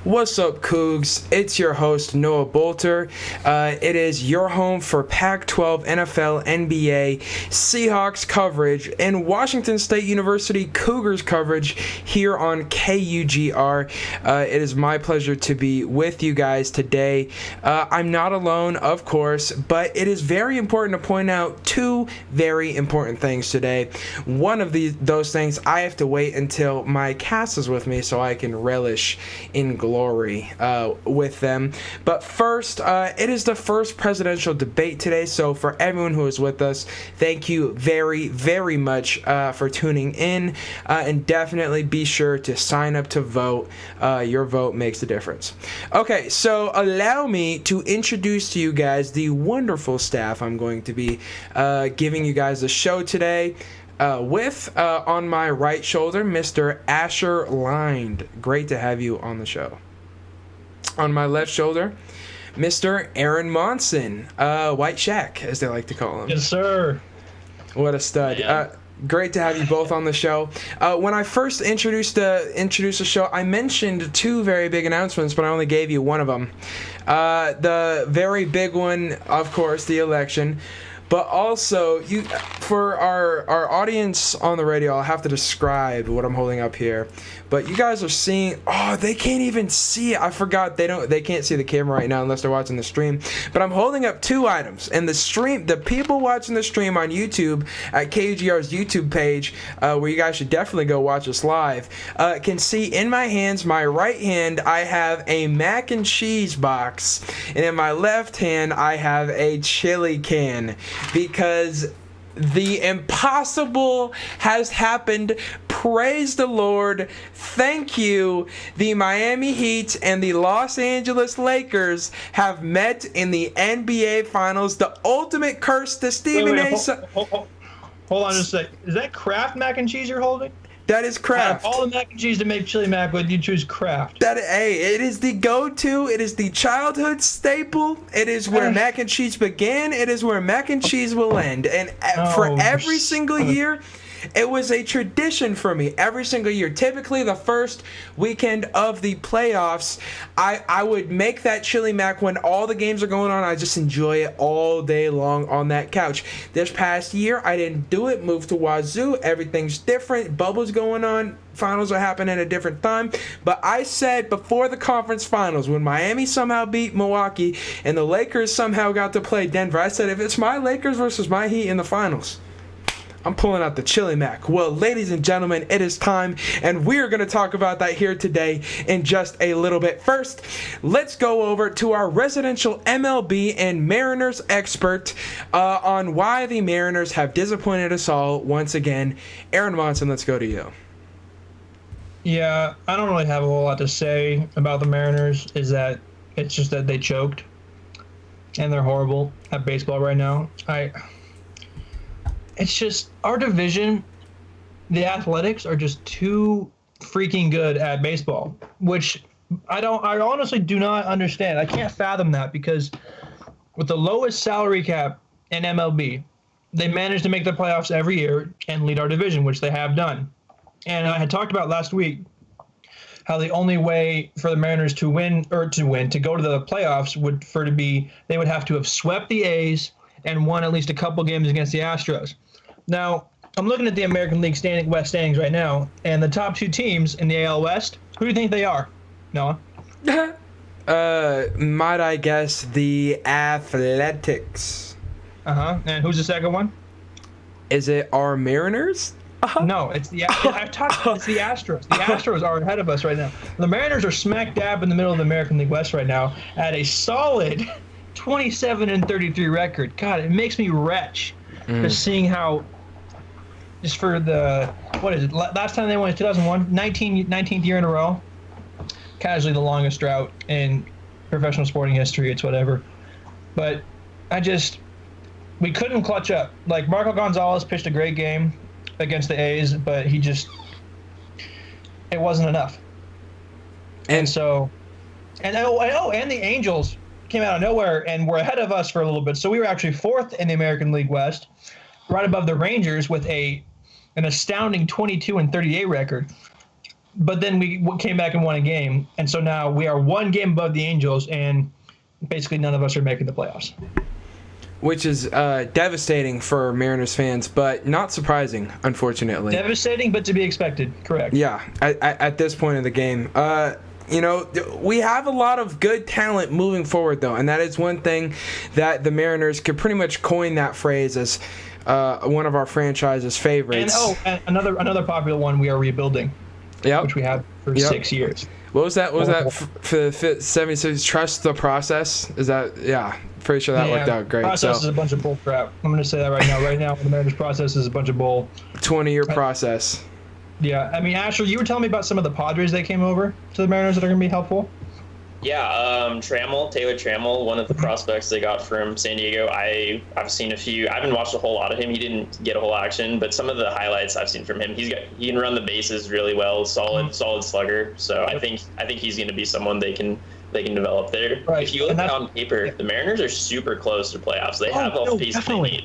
What's up, Cougs? It's your host, Noah Bolter. It is your home for Pac-12, NFL, NBA, Seahawks coverage, and Washington State University Cougars coverage here on KUGR. It is my pleasure to be with you guys today. I'm not alone, of course, but it is very important to point out two very important things today. One of those things, I have to wait until my cast is with me so I can relish in glory with them. But first, it is the first presidential debate today, so for everyone who is with us, thank you very, very much for tuning in, and definitely be sure to sign up to vote. Your vote makes a difference. Okay, so allow me to introduce to you guys the wonderful staff I'm going to be giving you guys a show today. With on my right shoulder, Mr. Asher Lind. Great to have you on the show. On my left shoulder, Mr. Aaron Monson, White Shaq, as they like to call him. Yes, sir. What a stud. Great to have you both on the show. When I first introduced the show, I mentioned two very big announcements, but I only gave you one of them. The very big one, of course, the election. But also, for our audience on the radio, I'll have to describe what I'm holding up here. But you guys are seeing, they can't even see it. I forgot they can't see the camera right now unless they're watching the stream. But I'm holding up two items. And the people watching the stream on YouTube at KUGR's YouTube page, where you guys should definitely go watch us live, can see in my hands, my right hand, I have a mac and cheese box. And in my left hand, I have a chili can. Because the impossible has happened. Praise the Lord. Thank you. The Miami Heat and the Los Angeles Lakers have met in the NBA Finals. The ultimate curse to Stephen A. Hold on just a sec. Is that Kraft mac and cheese you're holding? That is Kraft. All the mac and cheese to make chili mac with, you choose Kraft. It is the go-to. It is the childhood staple. It is where mac and cheese began. It is where mac and cheese will end. And for every single year, it was a tradition for me every single year. Typically, the first weekend of the playoffs, I would make that chili mac when all the games are going on. I just enjoy it all day long on that couch. This past year, I didn't do it. Moved to Wazoo. Everything's different. Bubbles going on. Finals are happening at a different time. But I said before the conference finals, when Miami somehow beat Milwaukee and the Lakers somehow got to play Denver, I said, if it's my Lakers versus my Heat in the finals, I'm pulling out the chili mac. Well, ladies and gentlemen, it is time, and we're going to talk about that here today in just a little bit. First, let's go over to our residential MLB and Mariners expert on why the Mariners have disappointed us all once again. Aaron Monson, let's go to you. Yeah, I don't really have a whole lot to say about the Mariners. It's just that they choked, and they're horrible at baseball right now. It's just our division, the Athletics are just too freaking good at baseball, which I honestly do not understand. I can't fathom that because with the lowest salary cap in MLB, they manage to make the playoffs every year and lead our division, which they have done. And I had talked about last week how the only way for the Mariners to go to the playoffs they would have to have swept the A's and won at least a couple games against the Astros. Now, I'm looking at the American League West standings right now, and the top two teams in the AL West, who do you think they are, Noah? Might I guess the Athletics. And who's the second one? Is it our Mariners? No, it's the Astros. The Astros are ahead of us right now. The Mariners are smack dab in the middle of the American League West right now at a solid 27-33 record. God, it makes me retch just seeing how. Just for last time they won in 2001, 19th year in a row. Casually the longest drought in professional sporting history. It's whatever. But we couldn't clutch up. Like, Marco Gonzalez pitched a great game against the A's, but it wasn't enough. And the Angels came out of nowhere and were ahead of us for a little bit. So we were actually fourth in the American League West, right above the Rangers with an astounding 22-38 record. but then we came back and won a game, and so now we are one game above the Angels, and basically none of us are making the playoffs. Which is devastating for Mariners fans, but not surprising, unfortunately. Devastating, but to be expected. Correct. Yeah, at this point in the game. We have a lot of good talent moving forward, though, and that is one thing that the Mariners could pretty much coin that phrase as one of our franchise's favorites. And another popular one, we are rebuilding. Yep. Which we have for 6 years. What was that? For the 76? Trust the process? Is that, yeah. Pretty sure that worked out great. Process is a bunch of bull crap. I'm going to say that right now. Right now, the Mariners process is a bunch of bull. 20-year process. Yeah. I mean, Asher, you were telling me about some of the Padres that came over to the Mariners that are going to be helpful. Yeah, Taylor Trammell, one of the prospects they got from San Diego. I've seen a few. I haven't watched a whole lot of him. He didn't get a whole action, but some of the highlights I've seen from him, he can run the bases really well. Solid slugger. So I think he's going to be someone they can develop there. Right. If you look on paper, the Mariners are super close to playoffs. They have all the pieces they need.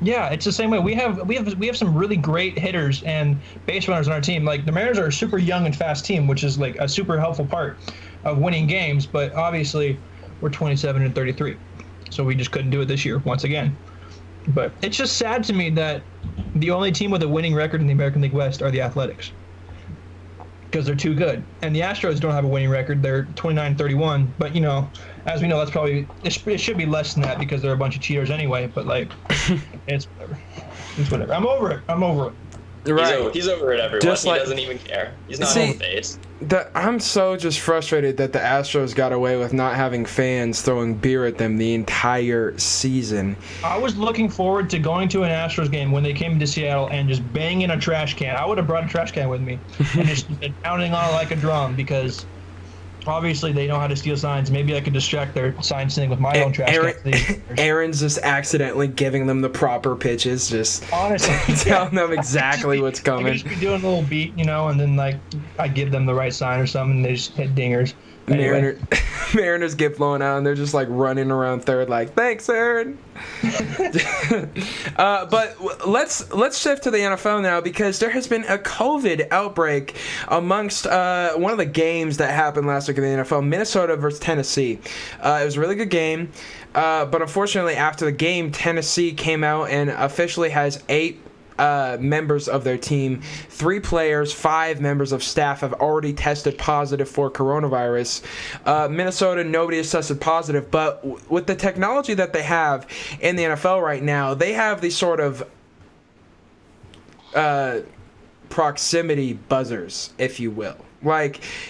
Yeah, it's the same way. We have some really great hitters and base runners on our team. Like the Mariners are a super young and fast team, which is like a super helpful part of winning games. But obviously, we're 27-33, so we just couldn't do it this year once again. But it's just sad to me that the only team with a winning record in the American League West are the Athletics, because they're too good. And the Astros don't have a winning record. They're 29-31. But, as we know, that's probably – it should be less than that because they're a bunch of cheaters anyway. But, it's whatever. It's whatever. I'm over it. Right. He's over it, everyone. He doesn't even care. He's not on the base. I'm so just frustrated that the Astros got away with not having fans throwing beer at them the entire season. I was looking forward to going to an Astros game when they came to Seattle and just banging a trash can. I would have brought a trash can with me and just pounding on it like a drum because obviously they know how to steal signs. Maybe I could distract their sign stealing with my own trash can. Aaron's just accidentally giving them the proper pitches, just honestly telling them exactly what's coming. I could just be doing a little beat, and then I give them the right sign or something, and they just hit dingers. Anyway. Mariners get blown out, and they're just running around third, thanks, Aaron. But let's shift to the NFL now because there has been a COVID outbreak amongst one of the games that happened last week in the NFL, Minnesota versus Tennessee. It was a really good game, but unfortunately after the game, Tennessee came out and officially has 8 members of their team, 3 players, 5 members of staff have already tested positive for coronavirus. Minnesota, nobody has tested positive, but with the technology that they have in the NFL right now, they have these sort of proximity buzzers, if you will.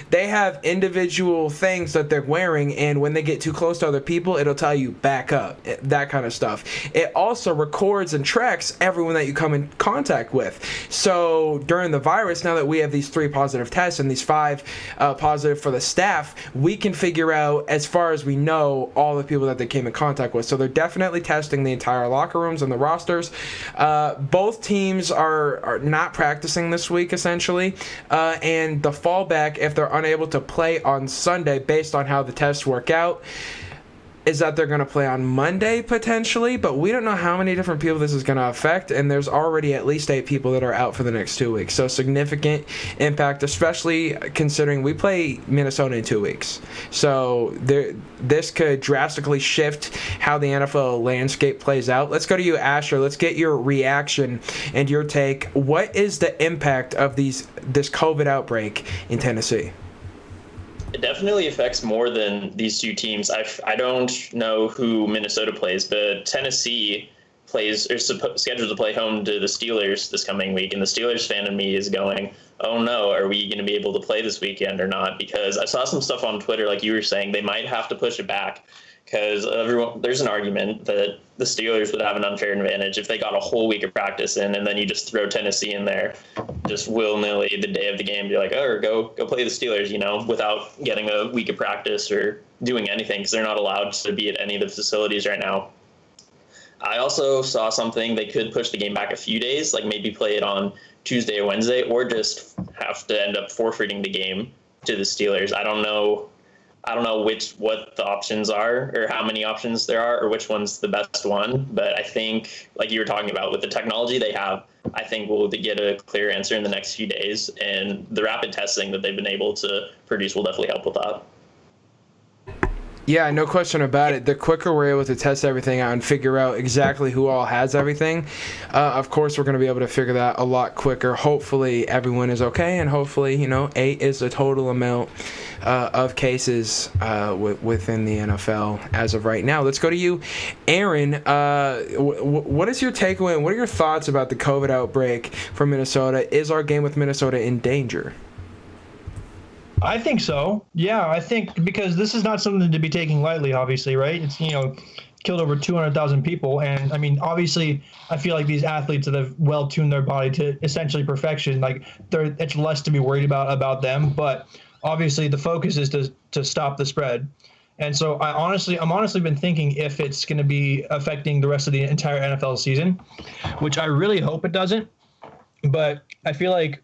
They have individual things that they're wearing, and when they get too close to other people, it'll tell you back up, that kind of stuff. It also records and tracks everyone that you come in contact with. So during the virus, now that we have these 3 positive tests and these 5 positive for the staff, we can figure out, as far as we know, all the people that they came in contact with. So they're definitely testing the entire locker rooms and the rosters. Both teams are not practicing this week, essentially, and the fallback, if they're unable to play on Sunday based on how the tests work out, is that they're going to play on Monday potentially, but we don't know how many different people this is going to affect, and there's already at least 8 people that are out for the next 2 weeks. So significant impact, especially considering we play Minnesota in 2 weeks. So this could drastically shift how the NFL landscape plays out. Let's go to you, Asher. Let's get your reaction and your take. What is the impact of this COVID outbreak in Tennessee? It definitely affects more than these 2 teams. I don't know who Minnesota plays, but Tennessee is scheduled to play home to the Steelers this coming week, and the Steelers fan in me is going, oh no, are we going to be able to play this weekend or not? Because I saw some stuff on Twitter, like you were saying, they might have to push it back because there's an argument that the Steelers would have an unfair advantage if they got a whole week of practice in, and then you just throw Tennessee in there, just willy-nilly the day of the game, be like, oh, go play the Steelers, without getting a week of practice or doing anything because they're not allowed to be at any of the facilities right now. I also saw something they could push the game back a few days, like maybe play it on Tuesday or Wednesday, or just have to end up forfeiting the game to the Steelers. I don't know. I don't know what the options are or how many options there are or which one's the best one. But I think, like you were talking about, with the technology they have, I think we'll get a clear answer in the next few days. And the rapid testing that they've been able to produce will definitely help with that. Yeah, no question about it. The quicker we're able to test everything out and figure out exactly who all has everything, of course, we're going to be able to figure that a lot quicker. Hopefully, everyone is okay, and hopefully, 8 is the total amount of cases within the NFL as of right now. Let's go to you, Aaron. What is your takeaway, and what are your thoughts about the COVID outbreak from Minnesota? Is our game with Minnesota in danger? I think so. Yeah, I think because this is not something to be taken lightly, obviously, right? It's, killed over 200,000 people. And I mean, obviously, I feel like these athletes that have well tuned their body to essentially perfection, like it's less to be worried about them. But obviously the focus is to stop the spread. And so I'm honestly been thinking if it's going to be affecting the rest of the entire NFL season, which I really hope it doesn't. But I feel like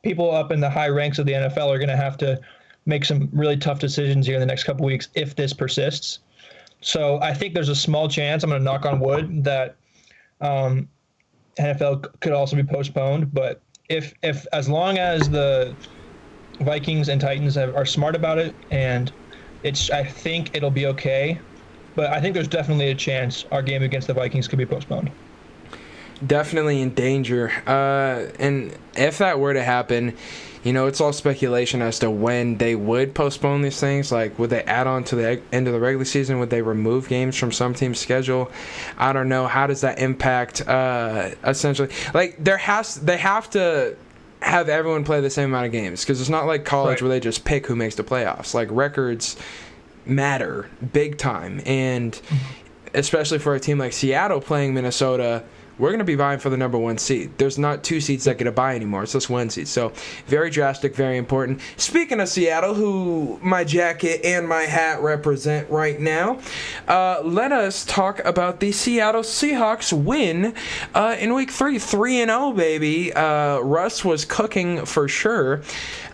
people up in the high ranks of the NFL are going to have to make some really tough decisions here in the next couple of weeks if this persists. So I think there's a small chance, I'm going to knock on wood, that NFL could also be postponed. But if as long as the Vikings and Titans are smart about it, and I think it'll be okay. But I think there's definitely a chance our game against the Vikings could be postponed. Definitely in danger. And if that were to happen, it's all speculation as to when they would postpone these things. Like, would they add on to the end of the regular season? Would they remove games from some team's schedule? I don't know. How does that impact, essentially? Like, they have to have everyone play the same amount of games, because it's not like college where they just pick who makes the playoffs. Like, records matter big time. And especially for a team like Seattle playing Minnesota, we're going to be vying for the number 1 seed. There's not 2 seeds that get a bye anymore. It's just 1 seed. So very drastic, very important. Speaking of Seattle, who my jacket and my hat represent right now, let us talk about the Seattle Seahawks win in Week 3. 3-0, baby. Russ was cooking for sure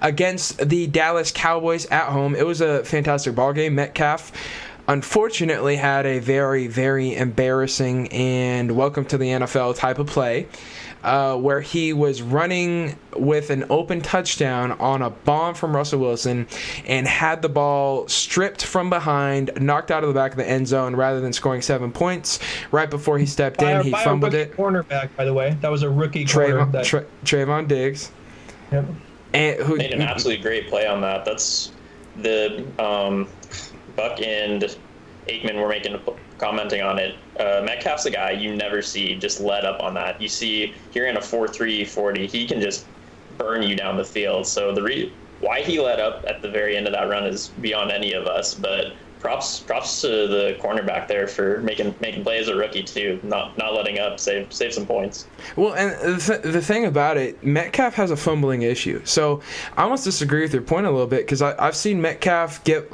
against the Dallas Cowboys at home. It was a fantastic ball game. Metcalf unfortunately had a very, very embarrassing and welcome to the NFL type of play where he was running with an open touchdown on a bomb from Russell Wilson and had the ball stripped from behind, knocked out of the back of the end zone rather than scoring 7 points. Right before he stepped in, he fumbled it. Cornerback, by the way. That was a rookie corner. Trayvon Diggs. Yep. And who made an absolutely great play on that. That's the Buck and Aikman were commenting on it. Metcalf's a guy you never see just let up on that. You see here in a 4.3 40, he can just burn you down the field. So why he let up at the very end of that run is beyond any of us. But props to the cornerback there for making play as a rookie too, not letting up, save some points. Well, and the thing about it, Metcalf has a fumbling issue. So I almost disagree with your point a little bit, because I've seen Metcalf get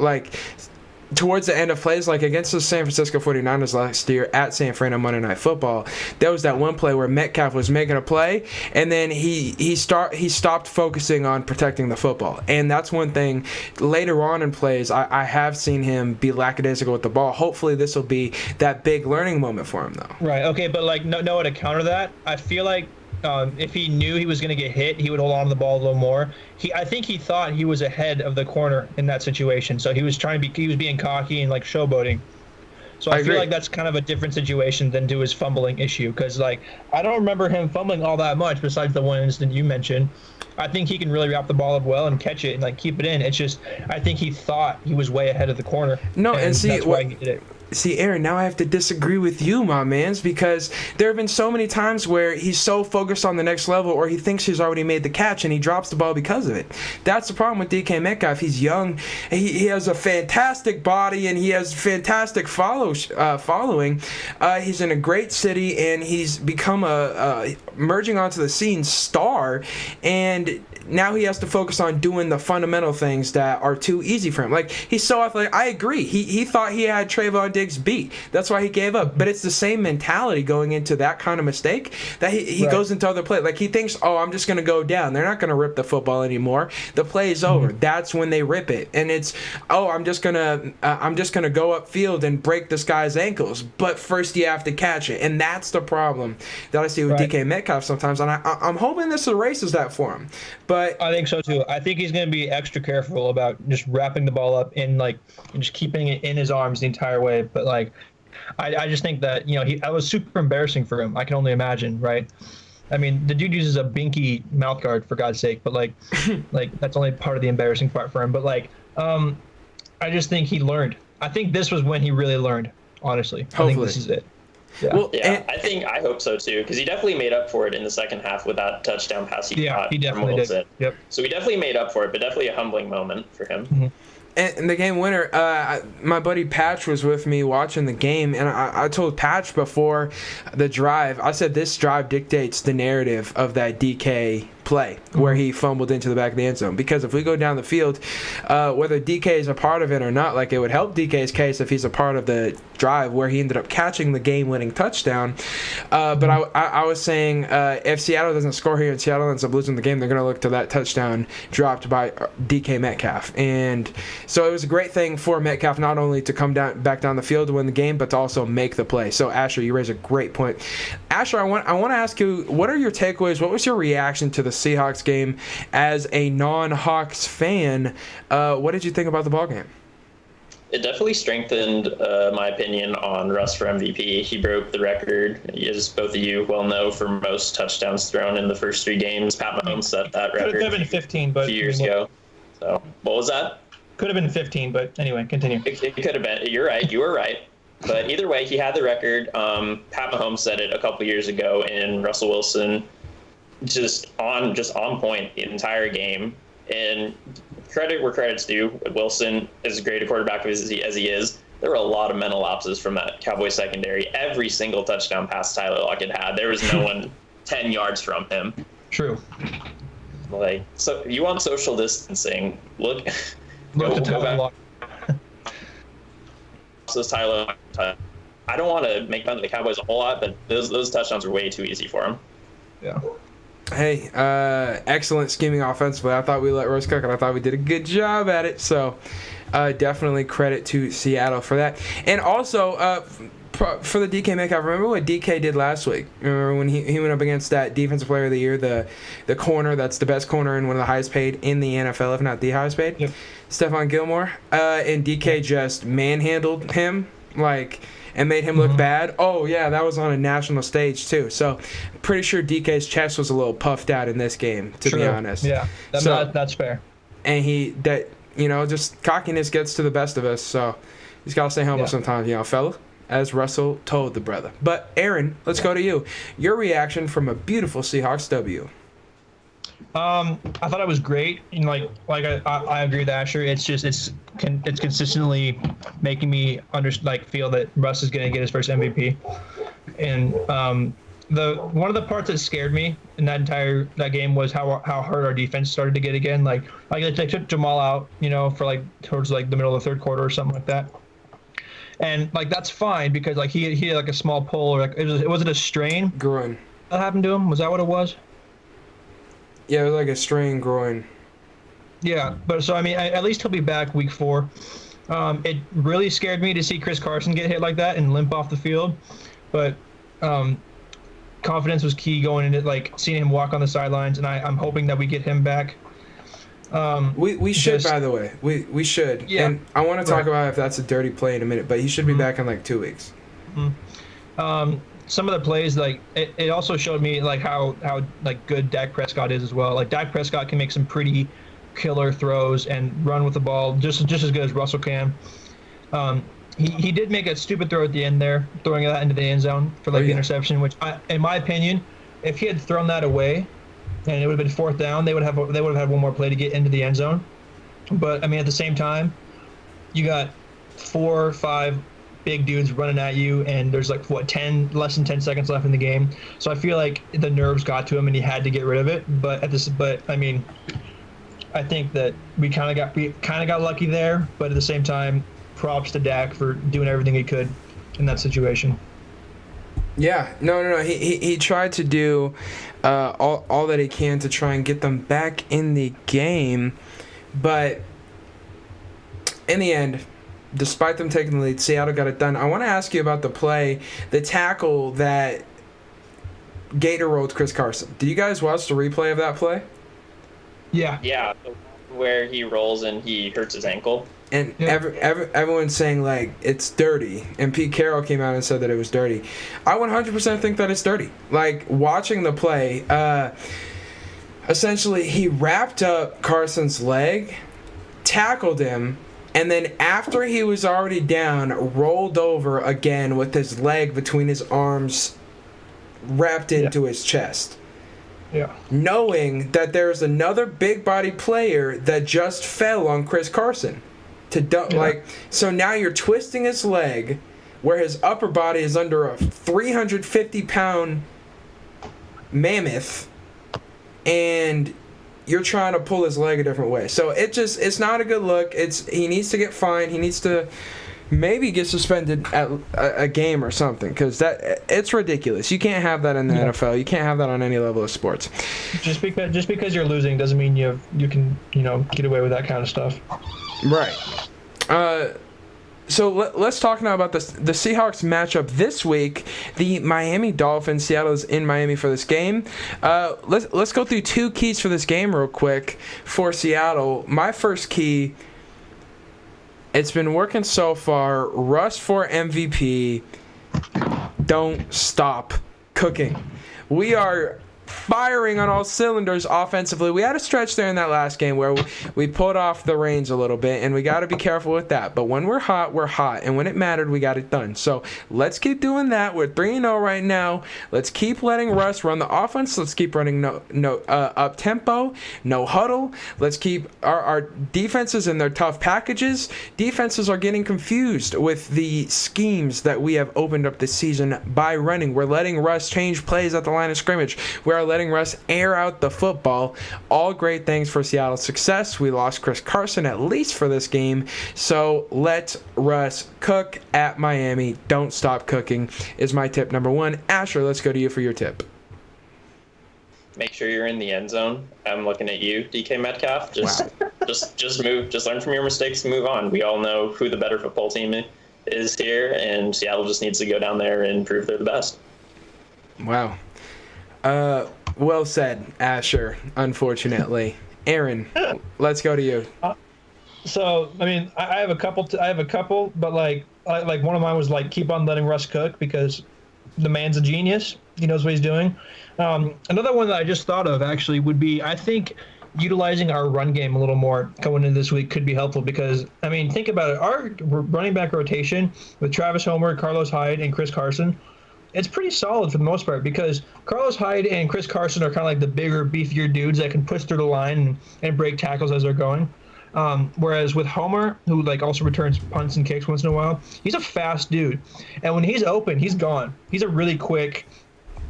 towards the end of plays, like against the San Francisco 49ers last year at San Fran on Monday Night Football. There was that one play where Metcalf was making a play, and then he stopped focusing on protecting the football. And that's one thing later on in plays, I have seen him be lackadaisical with the ball. Hopefully this will be that big learning moment for him, though. Right, okay, but Noah, to counter that, I feel like if he knew he was going to get hit, he would hold on to the ball a little more. I think he thought he was ahead of the corner in that situation, so he was being cocky and showboating. So I feel like that's kind of a different situation than to his fumbling issue, because I don't remember him fumbling all that much besides the one incident you mentioned. I think he can really wrap the ball up well and catch it and keep it in. It's just I think he thought he was way ahead of the corner. No, and see that's why he did it. See, Aaron, now I have to disagree with you, my mans, because there have been so many times where he's so focused on the next level, or he thinks he's already made the catch and he drops the ball because of it. That's the problem with DK Metcalf. He's young. He has a fantastic body and he has fantastic following. He's in a great city and he's become a merging onto the scene star, and now he has to focus on doing the fundamental things that are too easy for him. He's so athletic. I agree. He thought he had Trayvon Diggs beat. That's why he gave up. But it's the same mentality going into that kind of mistake that he Right. goes into other plays. Like, he thinks, oh, I'm just going to go down. They're not going to rip the football anymore. The play is over. That's when they rip it. And it's, oh, I'm just gonna go upfield and break this guy's ankles. But first you have to catch it. And that's the problem that I see with Right. DK Metcalf sometimes. And I'm hoping this erases that for him. But I think so too. I think he's going to be extra careful about just wrapping the ball up in and just keeping it in his arms the entire way. But I just think that that was super embarrassing for him. I can only imagine, right? I mean, the dude uses a binky mouth guard for God's sake, but that's only part of the embarrassing part for him. But I just think he learned. I think this was when he really learned. Honestly, Hopefully. I think this is it. Yeah. well, Yeah, I hope so too, because he definitely made up for it in the second half with that touchdown pass he caught he from definitely Wilson. did. Yep. So he definitely made up for it, but definitely a humbling moment for him. and the game winner, my buddy Patch was with me watching the game, and I told Patch before the drive, I said this drive dictates the narrative of that DK play where he fumbled into the back of the end zone. Because if we go down the field, whether DK is a part of it or not, it would help DK's case if he's a part of the drive where he ended up catching the game-winning touchdown. But I was saying if Seattle doesn't score here and Seattle ends up losing the game, they're going to look to that touchdown dropped by DK Metcalf. And so it was a great thing for Metcalf not only to come back down the field to win the game, but to also make the play. So Asher, you raise a great point. Asher, I want to ask you, what are your takeaways? What was your reaction to the Seahawks game as a non-Hawks fan? What did you think about the ball game? It definitely strengthened my opinion on Russ for MVP. He broke the record, as both of you well know, for most touchdowns thrown in the first 3 games. Pat Mahomes set that record Could have been 15, but a few years ago. So what was that? Could have been 15, but anyway, continue. It could have been. You're right. You were right. But either way, he had the record. Pat Mahomes said it a couple years ago, and Russell Wilson just on point the entire game. And credit where credit's due. Wilson is as great a quarterback as he is. There were a lot of mental lapses from that Cowboys secondary. Every single touchdown pass Tyler Lockett had, there was no one 10 yards from him. True. So you want social distancing? Look to go Tyler back. Lockett. Says Tyler. I don't want to make fun of the Cowboys a whole lot, but those touchdowns were way too easy for him. Yeah. Hey, excellent scheming offensively. I thought we let Russ cook, and I thought we did a good job at it. So definitely credit to Seattle for that. And also for the DK Metcalf, remember what DK did last week? Remember when he went up against that Defensive Player of the Year, the corner that's the best corner and one of the highest paid in the NFL, if not the highest paid, Yep. Stephon Gilmore. And DK just manhandled him, and made him look bad. Oh, yeah, that was on a national stage, too. So, pretty sure DK's chest was a little puffed out in this game, to be honest. Yeah, that's fair. And just cockiness gets to the best of us, so he's got to stay humble sometimes, fella, as Russell told the brother. But, Aaron, let's go to you. Your reaction from a beautiful Seahawks W. I thought it was great. I agree with Asher. It's consistently making me feel that Russ is going to get his first MVP. And one of the parts that scared me in that game was how hard our defense started to get again. They took Jamal out, for towards the middle of the third quarter or something like that. And that's fine because he had a small pull or was it a strain? Groin. That happened to him? Was that what it was? Yeah, it was like a strained groin. Yeah, but so at least he'll be back week 4. It really scared me to see Chris Carson get hit like that and limp off the field, but confidence was key going into seeing him walk on the sidelines, and I'm hoping that we get him back. We should, by the way, we should. Yeah, and I want to talk about if that's a dirty play in a minute, but he should be back in 2 weeks. Some of the plays, it also showed me how good Dak Prescott is as well. Dak Prescott can make some pretty killer throws and run with the ball just as good as Russell can. He did make a stupid throw at the end there, throwing that into the end zone for the interception, which in my opinion, if he had thrown that away and it would have been 4th down, they would have had one more play to get into the end zone. But at the same time, you got 4 or 5 big dudes running at you, and there's less than 10 seconds left in the game. So I feel like the nerves got to him and he had to get rid of it. But I think that we kind of got lucky there. But at the same time, props to Dak for doing everything he could in that situation. Yeah, no. He tried to do all that he can to try and get them back in the game, but in the end, despite them taking the lead, Seattle got it done. I want to ask you about the tackle that Gator rolled Chris Carson. Did you guys watch the replay of that play? Yeah. Yeah, where he rolls and he hurts his ankle. And Yeah. everyone's saying, like, it's dirty. And Pete Carroll came out and said that it was dirty. I 100% think that it's dirty. Like, watching the play, essentially, he wrapped up Carson's leg, tackled him, and then after he was already down, rolled over again with his leg between his arms wrapped into his chest. Yeah. Knowing that there's another big body player that just fell on Chris Carson. So now you're twisting his leg where his upper body is under a 350-pound mammoth, and you're trying to pull his leg a different way. So it's not a good look. He needs to get fined. He needs to maybe get suspended at a game or something, because it's ridiculous. You can't have that in the NFL. You can't have that on any level of sports. Just because you're losing doesn't mean you can get away with that kind of stuff. Right. So let's talk now about the Seahawks matchup this week. The Miami Dolphins. Seattle is in Miami for this game. Let's go through two keys for this game real quick for Seattle. My first key, it's been working so far. Russ for MVP. Don't stop cooking. We are firing on all cylinders offensively. We had a stretch there in that last game where we pulled off the reins a little bit, and we got to be careful with that. But when we're hot, and when it mattered, we got it done. So let's keep doing that. We're 3-0 right now. Let's keep letting Russ run the offense. Let's keep running up tempo, no huddle. Let's keep our defenses in their tough packages. Defenses are getting confused with the schemes that we have opened up this season by running. We're letting Russ change plays at the line of scrimmage. We're letting Russ air out the football. All great things for Seattle's success. We lost Chris Carson at least for this game. So let Russ cook at Miami. Don't stop cooking is my tip number one. Asher, let's go to you for your tip. Make sure you're in the end zone. I'm looking at you, DK Metcalf. Just move. Just learn from your mistakes and move on. We all know who the better football team is here, and Seattle just needs to go down there and prove they're the best. Wow. Well said, Asher, unfortunately. Aaron, let's go to you. So, I mean, I have a couple, but like one of mine was like, keep on letting Russ cook, because the man's a genius. He knows what he's doing. Another one that I just thought of actually would be, I think utilizing our run game a little more going into this week could be helpful, because, I mean, think about it. Our running back rotation with Travis Homer, Carlos Hyde, and Chris Carson, it's pretty solid for the most part, because Carlos Hyde and Chris Carson are kind of like the bigger, beefier dudes that can push through the line and break tackles as they're going. Whereas with Homer, who like also returns punts and kicks once in a while, he's a fast dude. And when he's open, he's gone. He's a really quick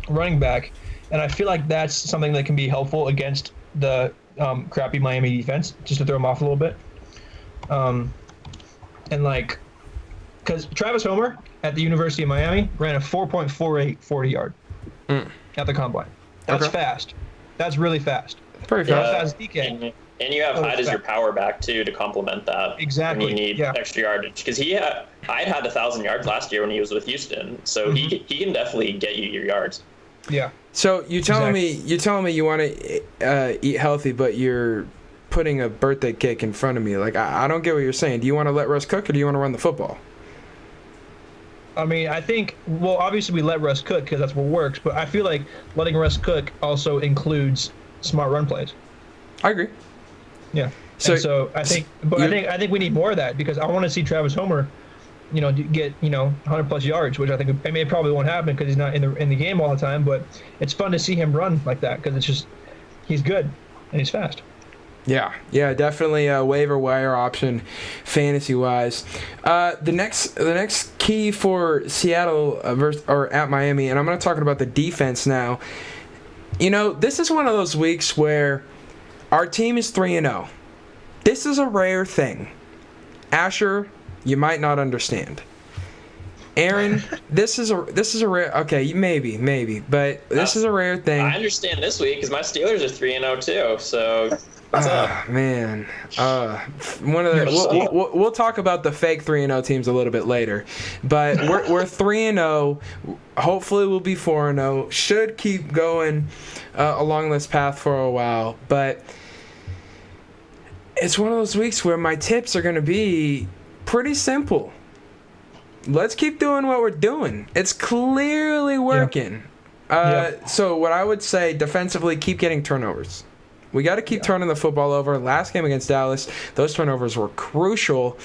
running back. And I feel like that's something that can be helpful against the crappy Miami defense, just to throw them off a little bit. And like, because Travis Homer at the University of Miami ran a 4.48 40-yard at the combine. That's fast. That's really fast. Pretty fast. Fast DK. And you have Hyde as your power back too to complement that. Exactly. When you need extra yardage, because Hyde had 1,000 yards last year when he was with Houston, so he can definitely get you your yards. Yeah. So you're telling me you want to eat healthy, but you're putting a birthday cake in front of me. Like, I don't get what you're saying. Do you want to let Russ cook, or do you want to run the football? I mean, I think, well, obviously we let Russ cook because that's what works, but I feel like letting Russ cook also includes smart run plays. I agree. Yeah. So I think we need more of that, because I want to see Travis Homer, get 100 plus yards, which I think it probably won't happen because he's not in the game all the time. But it's fun to see him run like that, because it's just he's good and he's fast. Yeah, definitely a waiver wire option, fantasy wise. The next key for Seattle or at Miami, and I'm going to talk about the defense now. This is one of those weeks where our team is 3-0. This is a rare thing. Asher, You might not understand. Aaron, this is a rare. Okay, maybe, but this is a rare thing. I understand this week because my Steelers are 3-0 too. So what's up? Man, one of the we'll talk about the fake 3-0 teams a little bit later, but we're 3-0. Hopefully, we'll be 4-0. Should keep going along this path for a while, but it's one of those weeks where my tips are going to be pretty simple. Let's keep doing what we're doing. It's clearly working. So what I would say, defensively, keep getting turnovers. We got to keep turning the football over. Last game against Dallas, those turnovers were crucial.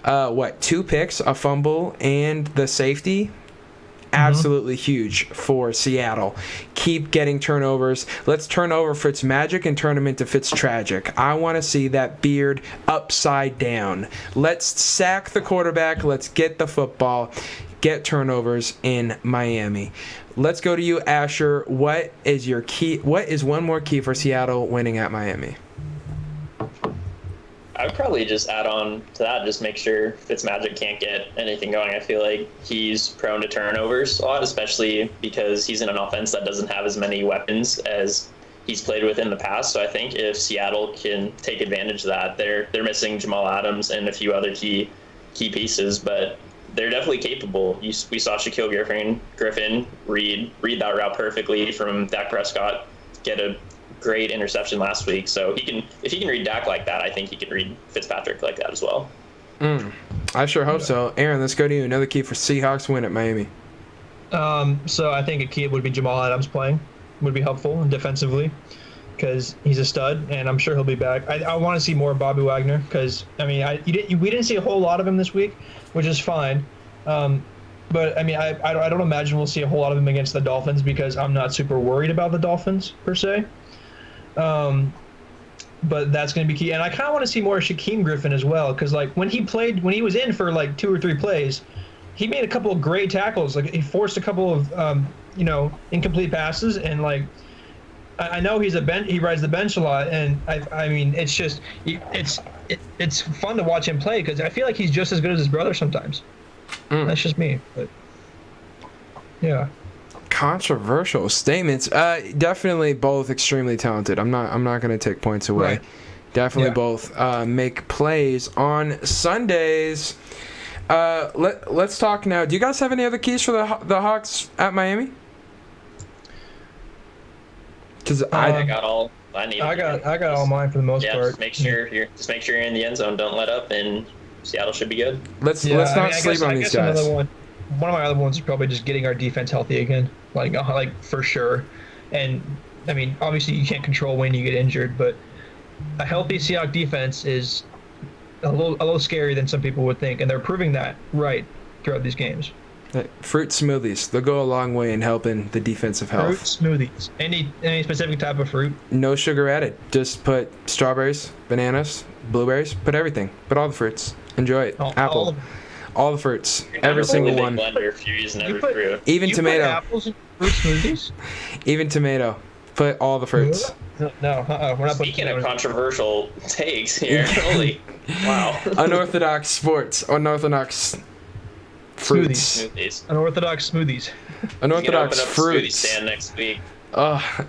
2 picks, a fumble, and the safety? Absolutely huge for Seattle. Keep getting turnovers. Let's turn over Fitzmagic and turn him into Fitztragic. I want to see that beard upside down. Let's sack the quarterback. Let's get the football. Get turnovers in Miami. Let's go to you, Asher. What is your key? What is one more key for Seattle winning at Miami? I would probably just add on to that, just make sure Fitzmagic can't get anything going. I feel like he's prone to turnovers a lot, especially because he's in an offense that doesn't have as many weapons as he's played with in the past. So I think if Seattle can take advantage of that, they're missing Jamal Adams and a few other key pieces, but they're definitely capable. We saw Shaquille Griffin read that route perfectly from Dak Prescott, get a great interception last week. So if he can read Dak like that, I think he can read Fitzpatrick like that as well. I sure hope so. Aaron, let's go to you. Another key for Seahawks win at Miami. So I think a key would be Jamal Adams playing would be helpful defensively because he's a stud, and I'm sure he'll be back. I want to see more of Bobby Wagner because, I mean, we didn't see a whole lot of him this week, which is fine. But, I mean, I don't imagine we'll see a whole lot of him against the Dolphins because I'm not super worried about the Dolphins per se. But that's going to be key. And I kind of want to see more of Shaquem Griffin as well because, like, when he was in for, like, 2 or 3 plays, he made a couple of great tackles. Like, he forced a couple of, incomplete passes. And, like, I know he rides the bench a lot. And, I mean, it's just it's fun to watch him play because I feel like he's just as good as his brother sometimes. That's just me. But, yeah. Controversial statements. Definitely both extremely talented. I'm not going to take points away. Right. Definitely both make plays on Sundays. Let's talk now. Do you guys have any other keys for the Hawks at Miami? Because I got all I need. I got all mine for the most part. Just make sure you're in the end zone. Don't let up, and Seattle should be good. Let's not sleep on these guys. One of my other ones is probably just getting our defense healthy again, like for sure. And I mean, obviously you can't control when you get injured, but a healthy Seahawks defense is a little scarier than some people would think, and they're proving that right throughout these games. Fruit smoothies, they'll go a long way in helping the defensive health. Fruit smoothies. Any specific type of fruit? No sugar added. Just put strawberries, bananas, blueberries, put everything. Put all the fruits. Enjoy it. Apple. All the fruits. Every single one. Blender if you're using every fruit. Even tomato. Put apples in fruit smoothies? Even tomato. Put all the fruits. No, we're not putting. Speaking of controversial takes here, holy wow. Unorthodox sports. Unorthodox fruits. Smoothies. Unorthodox smoothies. Unorthodox open up fruits. Smoothie stand next week. Oh.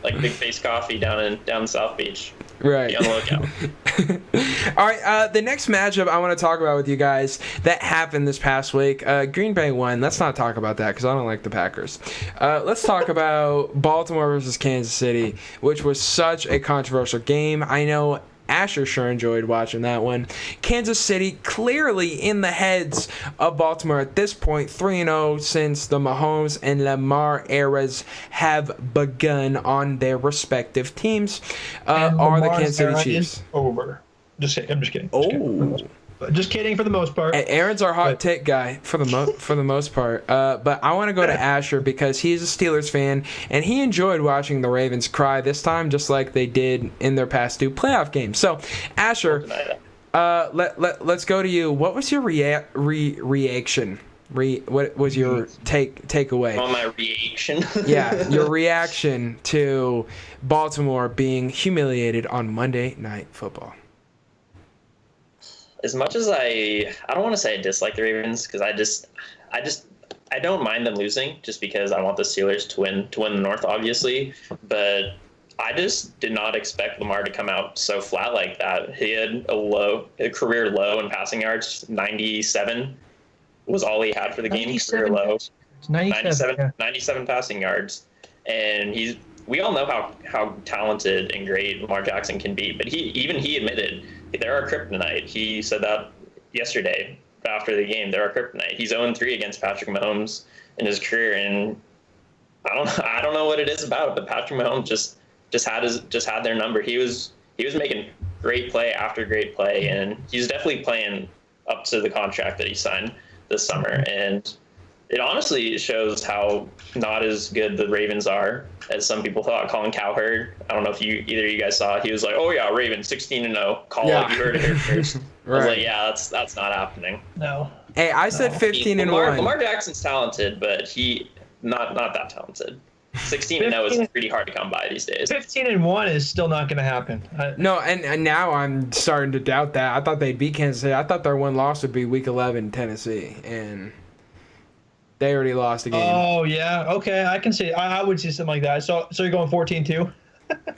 like Big Face Coffee down South Beach. Right. Be on the lookout. All right, the next matchup I want to talk about with you guys that happened this past week, Green Bay won. Let's not talk about that because I don't like the Packers. Let's talk about Baltimore versus Kansas City, which was such a controversial game. I know Asher sure enjoyed watching that one. Kansas City clearly in the heads of Baltimore at this point, 3-0 since the Mahomes and Lamar eras have begun on their respective teams. Are the Kansas City Chiefs over? I'm just kidding. Just kidding for the most part. Aaron's our hot take guy for the most part. But I want to go to Asher because he's a Steelers fan and he enjoyed watching the Ravens cry this time, just like they did in their past 2 playoff games. So, Asher, let's go to you. What was your reaction? What was your takeaway? On my reaction. Yeah, your reaction to Baltimore being humiliated on Monday Night Football. as much as I don't want to say I dislike the Ravens because I don't mind them losing just because I want the Steelers to win the North, obviously. But I just did not expect Lamar to come out so flat like that. He had a career low in passing yards. 97 was all he had for the game. Career low. 97 passing yards. And we all know how talented and great Lamar Jackson can be. But he admitted there are kryptonite. He said that yesterday after the game. There are kryptonite. He's 0-3 against Patrick Mahomes in his career, and I don't know what it is about it, but Patrick Mahomes just had their number. He was making great play after great play, and he's definitely playing up to the contract that he signed this summer. And it honestly shows how not as good the Ravens are as some people thought. Colin Cowherd, I don't know if either of you guys saw, he was like, "Oh yeah, Ravens 16-0. Call it. You heard it here first." Right. I was like, "Yeah, that's not happening." No. Hey, I said 15-1. Lamar Jackson's talented, but he not that talented. 16-0 is pretty hard to come by these days. 15-1 is still not going to happen. No, and now I'm starting to doubt that. I thought they'd beat Kansas City. I thought their one loss would be Week 11 Tennessee, and they already lost a game. Oh yeah, okay, I can see. I would see something like that. So you're going 14-2?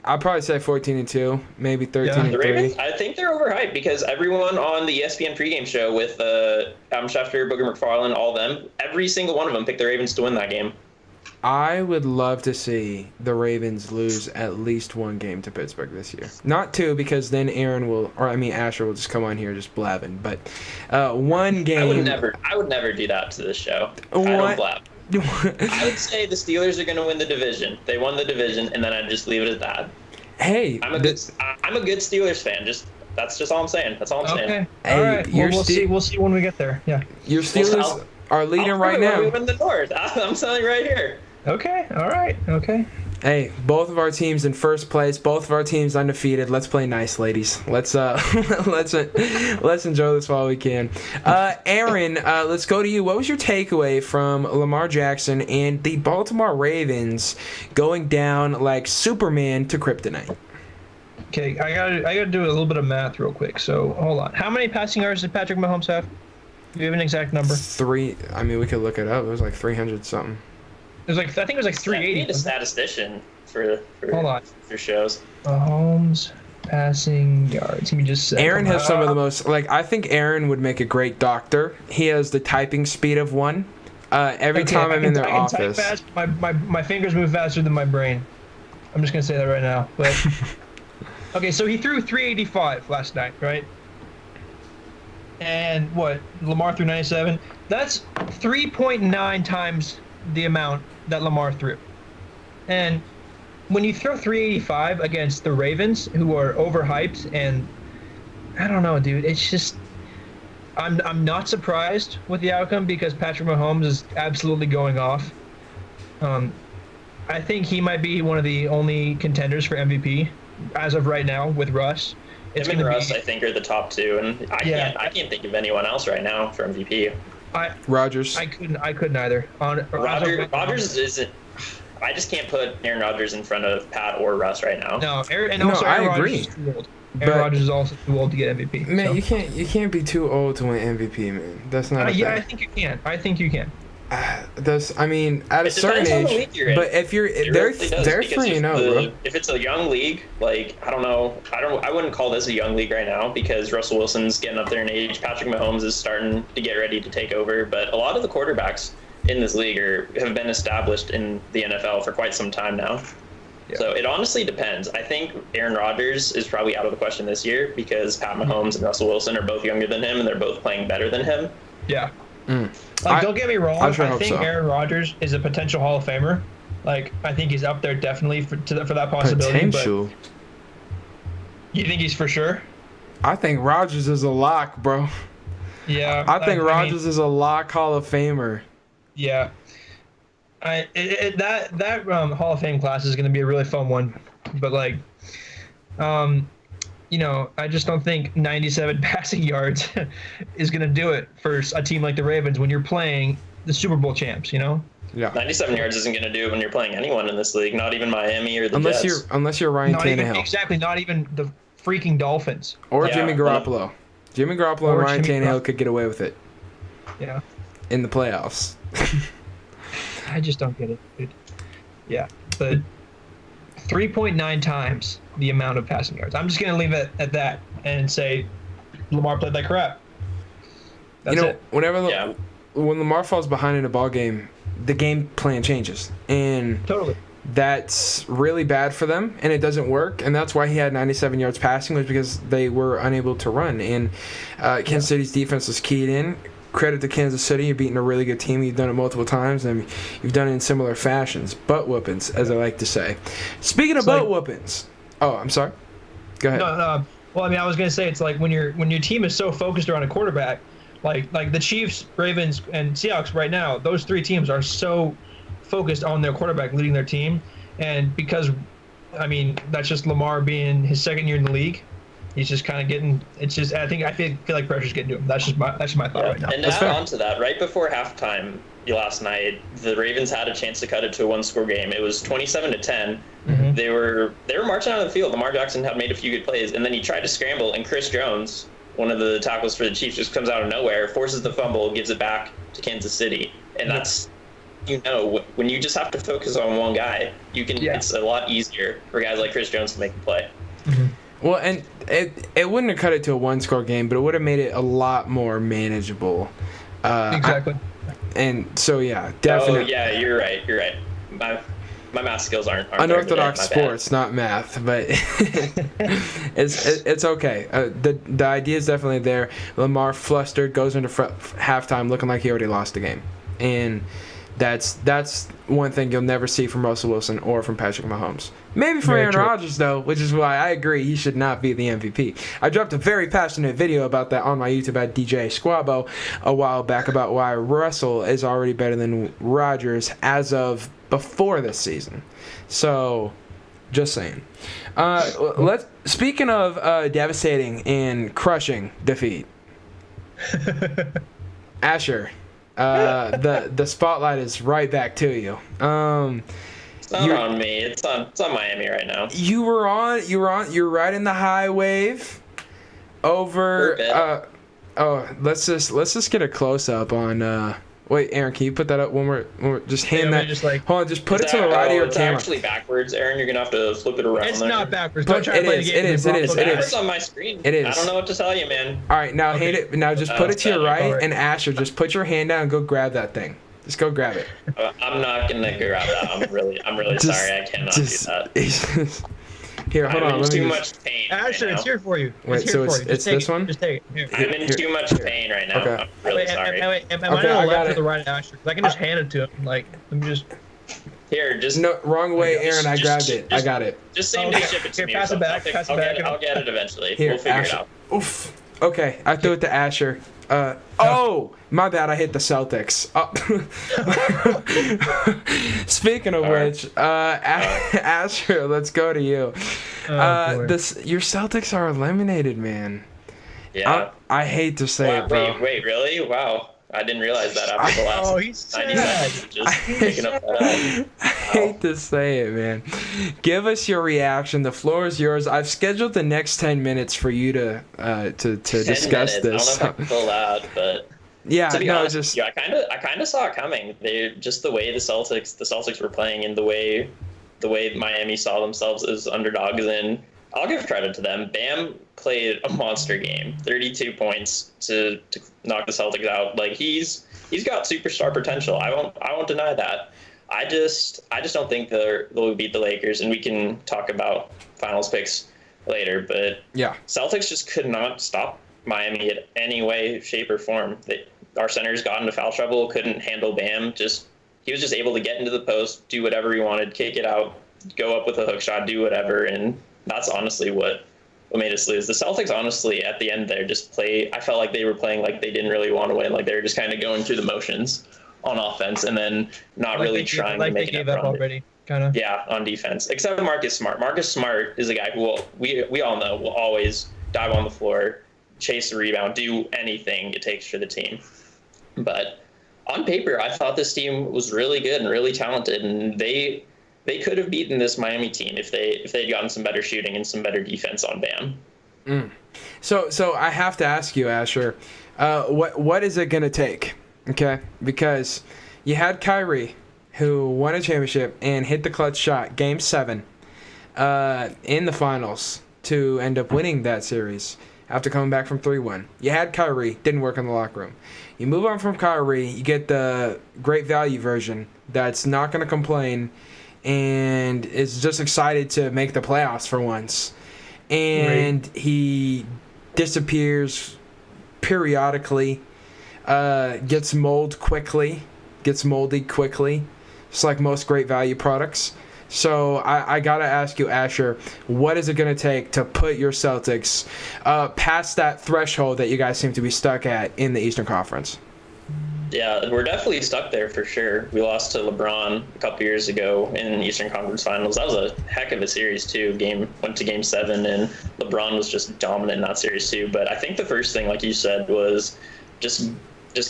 I'd probably say 14-2, maybe 13-3. The Ravens, I think they're overhyped because everyone on the ESPN pregame show with Adam Schefter, Booger McFarland, all them, every single one of them picked the Ravens to win that game. I would love to see the Ravens lose at least one game to Pittsburgh this year. Not two, because then Asher will just come on here just blabbing. But one game. I would never do that to this show. I don't blab. I would say the Steelers are going to win the division. They won the division, and then I'd just leave it at that. Hey, I'm a good Steelers fan. That's just all I'm saying. That's all I'm saying. Hey, all right. We'll see when we get there. Yeah. Your Steelers are leading right now. We win the North. I'm telling you right here. Okay. All right. Okay. Hey, both of our teams in first place. Both of our teams undefeated. Let's play nice, ladies. Let's let's enjoy this while we can. Aaron, let's go to you. What was your takeaway from Lamar Jackson and the Baltimore Ravens going down like Superman to kryptonite? Okay, I gotta do a little bit of math real quick. So hold on. How many passing yards did Patrick Mahomes have? Do you have an exact number? 3. I mean, we could look it up. It was like 300 something. I think it was like 380. We need a statistician for hold on for shows. Mahomes passing yards. Give me just a second. Aaron has some of the most, I think Aaron would make a great doctor. He has the typing speed of one. Every time I'm in their office. Type fast. My fingers move faster than my brain. I'm just gonna say that right now. But okay, so he threw 385 last night, right? And what? Lamar threw 97. That's 3.9 times the amount that Lamar threw. And when you throw 385 against the Ravens, who are overhyped, and I don't know, dude, it's just I'm not surprised with the outcome because Patrick Mahomes is absolutely going off. I think he might be one of the only contenders for MVP as of right now with Russ. Him and Russ, I think, are the top two, and I can't think of anyone else right now for MVP. Rodgers. I couldn't either. Rodgers isn't. I just can't put Aaron Rodgers in front of Pat or Russ right now. No, Aaron Rodgers is too old. Aaron Rodgers is also too old to get MVP. Man, so. you can't be too old to win MVP, man. That's not. Yeah, I think you can. At a certain age, but if they're 3-0, bro. If it's a young league, I don't know, I wouldn't call this a young league right now because Russell Wilson's getting up there in age. Patrick Mahomes is starting to get ready to take over, but a lot of the quarterbacks in this league have been established in the NFL for quite some time now. Yeah. So it honestly depends. I think Aaron Rodgers is probably out of the question this year because Pat Mahomes and Russell Wilson are both younger than him and they're both playing better than him. Yeah. Don't get me wrong. I think Aaron Rodgers is a potential Hall of Famer. I think he's up there definitely for that possibility. Potential. But you think he's for sure? I think Rodgers is a lock, bro. Yeah. I think Rodgers is a lock Hall of Famer. Yeah. That Hall of Fame class is going to be a really fun one, but I just don't think 97 passing yards is going to do it for a team like the Ravens when you're playing the Super Bowl champs, Yeah. 97 yards isn't going to do it when you're playing anyone in this league, not even Miami or the Jets. Unless you're Ryan Tannehill. Exactly, not even the freaking Dolphins. Or Jimmy Garoppolo. Jimmy Garoppolo and Or Ryan Jimmy Tannehill could get away with it Yeah. in the playoffs. I just don't get it, dude. Yeah, but 3.9 times the amount of passing yards. I'm just gonna leave it at that and say Lamar played like crap. That's it. When Lamar falls behind in a ball game, the game plan changes, and Totally. that's really bad for them, and it doesn't work, and that's why he had 97 yards passing, was because they were unable to run, and Kansas City's defense was keyed in. Credit to Kansas City, you're beating a really good team. You've done it multiple times, and you've done it in similar fashions. Butt whoopings, as I like to say. Speaking of butt whoopings, I'm sorry. Go ahead. No. Well, I mean, I was gonna say it's like when your team is so focused around a quarterback, like the Chiefs, Ravens, and Seahawks right now. Those three teams are so focused on their quarterback leading their team, and because, I mean, that's just Lamar being his second year in the league. He's just kind of getting. It's just. I feel like pressure's getting to him. That's just my thought right now. And to add on to that, right before halftime last night, the Ravens had a chance to cut it to a one-score game. It was 27-10. Mm-hmm. They were marching out of the field. Lamar Jackson had made a few good plays, and then he tried to scramble, and Chris Jones, one of the tackles for the Chiefs, just comes out of nowhere, forces the fumble, gives it back to Kansas City, and that's. When you just have to focus on one guy, you can. Yeah. It's a lot easier for guys like Chris Jones to make the play. Mm-hmm. Well, and it wouldn't have cut it to a one-score game, but it would have made it a lot more manageable. Exactly. And so, yeah, definitely. Oh, yeah, you're right. My math skills aren't Unorthodox sports, not math, but it's okay. The idea is definitely there. Lamar flustered, goes into halftime looking like he already lost the game, and that's one thing you'll never see from Russell Wilson or from Patrick Mahomes. Maybe from Aaron Rodgers, though, which is why I agree he should not be the MVP. I dropped a very passionate video about that on my YouTube at DJ Squabo a while back about why Russell is already better than Rodgers as of before this season. So, just saying. Speaking of devastating and crushing defeat, Asher, the spotlight is right back to you. It's not on me. It's on Miami right now. You're right in the high wave over. Let's just get a close up on. Wait, Aaron, can you put that up one more? Just hand that. Hold on, just put it to the right of your camera. It's actually backwards, Aaron. You're gonna have to flip it around. It's not backwards. Don't try to play the game. It is. It's on my screen. It is. I don't know what to tell you, man. All right, now hand it. Now just put it to your right, and Asher, just put your hand down and go grab that thing. Just go grab it. I'm not gonna grab that. I'm really sorry. I cannot do that. Here, hold on. I'm in too much pain. Asher, right it's here for you. Wait, so it's this one? Just take it. Here. I'm in too much pain right now. Okay. I'm really sorry. Am I on the left or the right of Asher? Because I can just hand it to him. Like, I'm just. Here, just. No, wrong way, Aaron. I grabbed it. I got it. Just same day ship it to me. Pass it back. Pass it back. I'll get it eventually. Here, we'll figure Asher. it out. Oof. Okay, I threw it to Asher. Oh, my bad. I hit the Celtics. Speaking of which, Asher, let's go to you. Your Celtics are eliminated, man. Yeah. I hate to say it, bro. Wait, really? Wow. I didn't realize that after the last 90 seconds of just picking up that. I hate to say it, man. Give us your reaction. The floor is yours. I've scheduled the next 10 minutes for you to discuss this. I don't know if I can pull that, but yeah, to be honest, I kind of saw it coming. Just the way the Celtics were playing, and the way Miami saw themselves as underdogs, and I'll give credit to them. Bam played a monster game, 32 points to knock the Celtics out. Like he's got superstar potential. I won't deny that. I just don't think they'll beat the Lakers, and we can talk about finals picks later. But yeah, Celtics just could not stop Miami in any way, shape, or form. Our centers got into foul trouble, couldn't handle Bam. He was just able to get into the post, do whatever he wanted, kick it out, go up with a hook shot, do whatever, and that's honestly what made us lose. The Celtics, honestly, at the end there, I felt like they were playing like they didn't really want to win. Like they were just kind of going through the motions on offense and then not really trying to make it up already, kind of. Yeah, on defense. Except Marcus Smart. Marcus Smart is a guy who we all know will always dive on the floor, chase the rebound, do anything it takes for the team. But on paper, I thought this team was really good and really talented, and they could have beaten this Miami team if they'd gotten some better shooting and some better defense on Bam. So I have to ask you, Asher, what is it gonna take? Okay, because you had Kyrie, who won a championship and hit the clutch shot, Game 7, in the finals to end up winning that series after coming back from 3-1. You had Kyrie, didn't work in the locker room. You move on from Kyrie, you get the great value version that's not gonna complain and is just excited to make the playoffs for once. And he disappears periodically, gets moldy quickly, just like most great value products. So I gotta ask you, Asher, what is it gonna take to put your Celtics past that threshold that you guys seem to be stuck at in the Eastern Conference? Yeah, we're definitely stuck there for sure. We lost to LeBron a couple years ago in the Eastern Conference Finals. That was a heck of a series too. Went to Game 7, and LeBron was just dominant in that series too. But I think the first thing, like you said, was just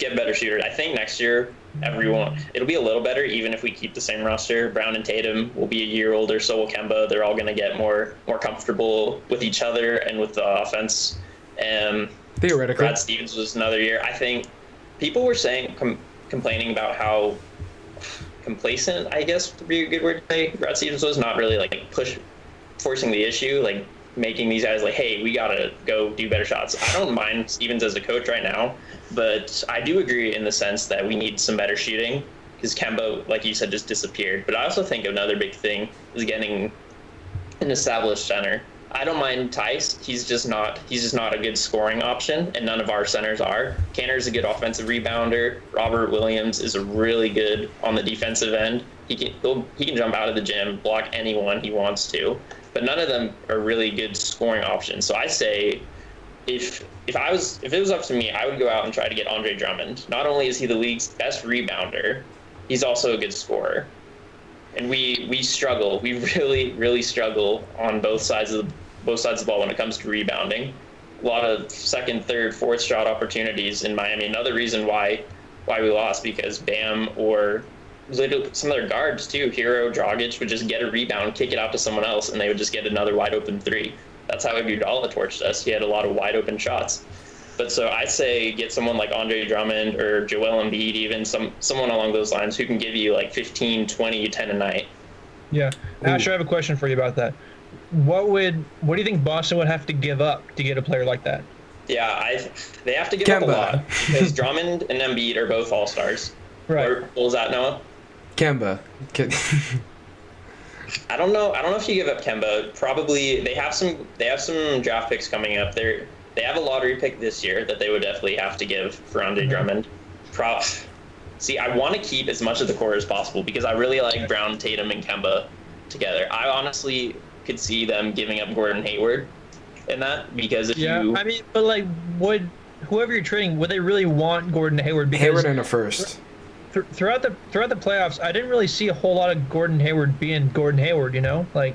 get better shooters. I think next year it'll be a little better, even if we keep the same roster. Brown and Tatum will be a year older, so will Kemba. They're all going to get more comfortable with each other and with the offense. Theoretically, Brad Stevens was another year. I think people were saying complaining about how complacent, I guess would be a good word to say, Brad Stevens was, not really like forcing the issue, like making these guys like, hey, we gotta go do better shots. I don't mind Stevens as a coach right now, but I do agree in the sense that we need some better shooting because Kemba, like you said, just disappeared. But I also think another big thing is getting an established center. I don't mind Tice. He's just not a good scoring option, and none of our centers are. Kanter's a good offensive rebounder. Robert Williams is a really good on the defensive end. He can jump out of the gym, block anyone he wants to, but none of them are really good scoring options. So I say, if it was up to me, I would go out and try to get Andre Drummond. Not only is he the league's best rebounder, he's also a good scorer. And we struggle. We really, really struggle on both sides of the ball when it comes to rebounding. A lot of second, third, fourth shot opportunities in Miami. Another reason why we lost, because Bam or some of their guards too, Hero, Dragic, would just get a rebound, kick it out to someone else, and they would just get another wide open three. That's how Iguodala torched us. He had a lot of wide open shots. But so I say get someone like Andre Drummond or Joel Embiid, even someone along those lines who can give you like 15, 20, 10 a night. Yeah. Asher, I have a question for you about that. What do you think Boston would have to give up to get a player like that? Yeah, they have to give up a lot because Drummond and Embiid are both all-stars. Right. What was that, Noah? Kemba. I don't know if you give up Kemba. Probably they have some draft picks coming up. They have a lottery pick this year that they would definitely have to give for Andre Drummond. See, I want to keep as much of the core as possible because I really like Brown, Tatum, and Kemba together. I honestly could see them giving up Gordon Hayward in that because I mean, but like, whoever you're trading, would they really want Gordon Hayward? Because Hayward in a first. Throughout the playoffs, I didn't really see a whole lot of Gordon Hayward being Gordon Hayward. You know, like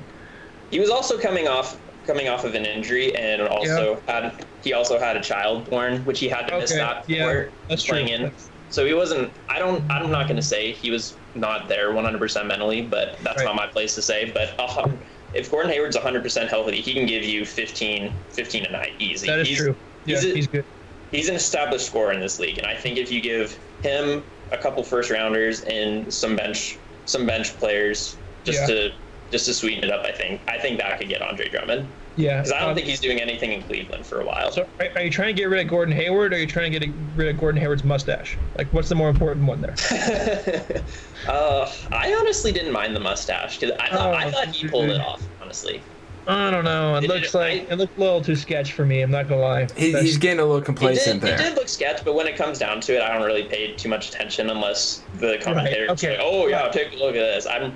he was also coming off of an injury, and also had a child born, which he had to miss that for playing in. So he wasn't. I'm not going to say he was not there 100% mentally, but that's not my place to say. But if Gordon Hayward's 100% healthy, he can give you 15 a night easy. That is true. Yeah, he's good. He's an established scorer in this league, and I think if you give him a couple first rounders and some bench players just to sweeten it up, I think that could get Andre Drummond. Yeah. Because I don't think he's doing anything in Cleveland for a while. So are you trying to get rid of Gordon Hayward, or are you trying to get rid of Gordon Hayward's mustache? Like, what's the more important one there? I honestly didn't mind the mustache because I thought he pulled it off, honestly. I don't know. It looked a little too sketch for me. I'm not gonna lie. He's getting a little complacent there. It did look sketch, but when it comes down to it, I don't really pay too much attention unless the commentators say, "Oh yeah, take a look at this." I'm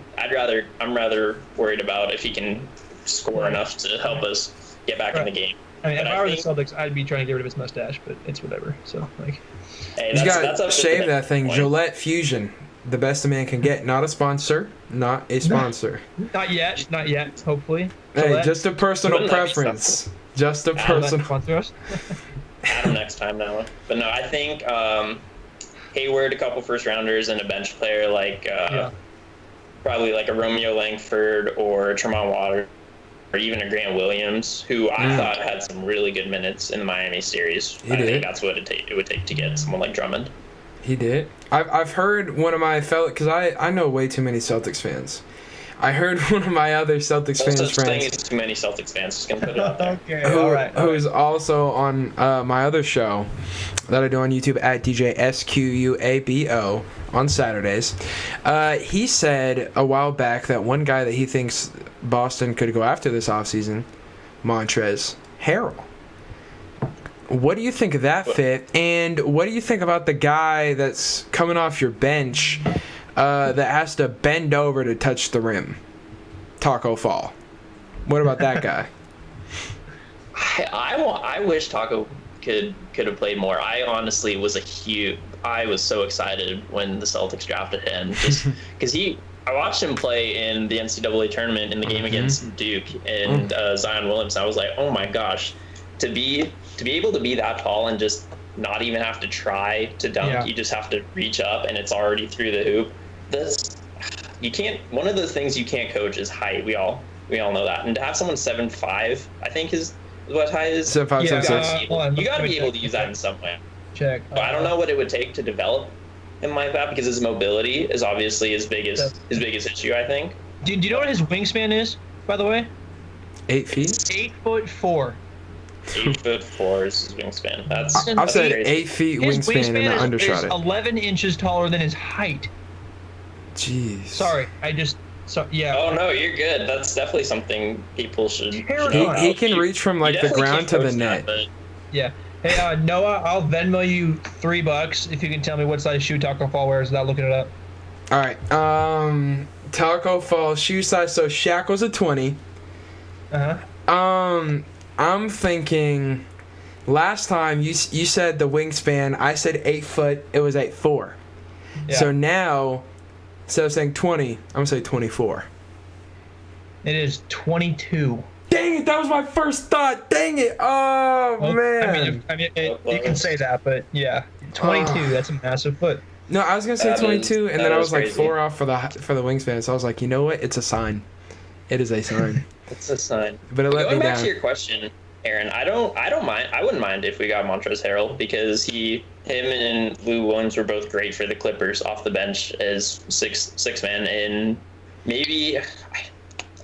rather worried about if he can score enough to help us get back in the game. I mean, if I were the Celtics, I'd be trying to get rid of his mustache, but it's whatever. So like, hey, he's got to shave that thing. Gillette Fusion. The best a man can get. Not a sponsor. Not a sponsor. Not yet. Hopefully. Hey, just a personal preference. Just a personal. Sponsor us. Adam next time now. But no, I think Hayward, a couple first rounders, and a bench player like probably like a Romeo Langford or Tremont Waters or even a Grant Williams, who I thought had some really good minutes in the Miami series. I think that's what it would take to get someone like Drummond. He did. I've heard one of my fellow, because I know way too many Celtics fans. I heard one of my other Celtics fans friends. Saying it's too many Celtics fans. Just gonna put it out there. Okay, all right. Who's also on my other show that I do on YouTube at DJ SQUABO on Saturdays. He said a while back that one guy that he thinks Boston could go after this offseason, Montrezl Harrell. What do you think of that fit? And what do you think about the guy that's coming off your bench that has to bend over to touch the rim? Taco Fall. What about that guy? I wish Taco could have played more. I honestly was I was so excited when the Celtics drafted him, just because I watched him play in the NCAA tournament in the game against Duke and Zion Williamson. I was like, oh my gosh, to be able to be that tall and just not even have to try to dunk, you just have to reach up and it's already through the hoop. One of the things you can't coach is height. We all know that. And to have someone 7'5", I think is what height is. 7'5", 7'6". You got to be able to use that in some way. Check. But I don't know what it would take to develop him like that, because his mobility is obviously his biggest issue, I think. Do you know what his wingspan is, by the way? 8 feet? It's 8'4". 8'4" is his wingspan. I'll say 8 feet wingspan and I undershot it. 11 inches taller than his height. Jeez. Sorry, yeah. Oh no, you're good. That's definitely something people should. He can reach from like the ground to the net. Yeah. Hey, Noah, I'll Venmo you $3 if you can tell me what size shoe Taco Fall wears without looking it up. All right. Taco Fall shoe size. So Shaq was a 20. I'm thinking. Last time you said the wingspan, I said 8 foot. It was 8'4". Yeah. So now, instead of saying 20, I'm gonna say 24. It is 22. Dang it! That was my first thought. Dang it! Oh man. I mean, you can say that, but yeah, 22. That's a massive foot. No, I was gonna say 22, and then I was like 4 off for the wingspan. So I was like, you know what? It's a sign. It is a sign. It's a sign. But it let me down. Going back to your question, Aaron, I don't mind. I wouldn't mind if we got Montrezl Harrell, because him and Lou Williams were both great for the Clippers off the bench as six man, and maybe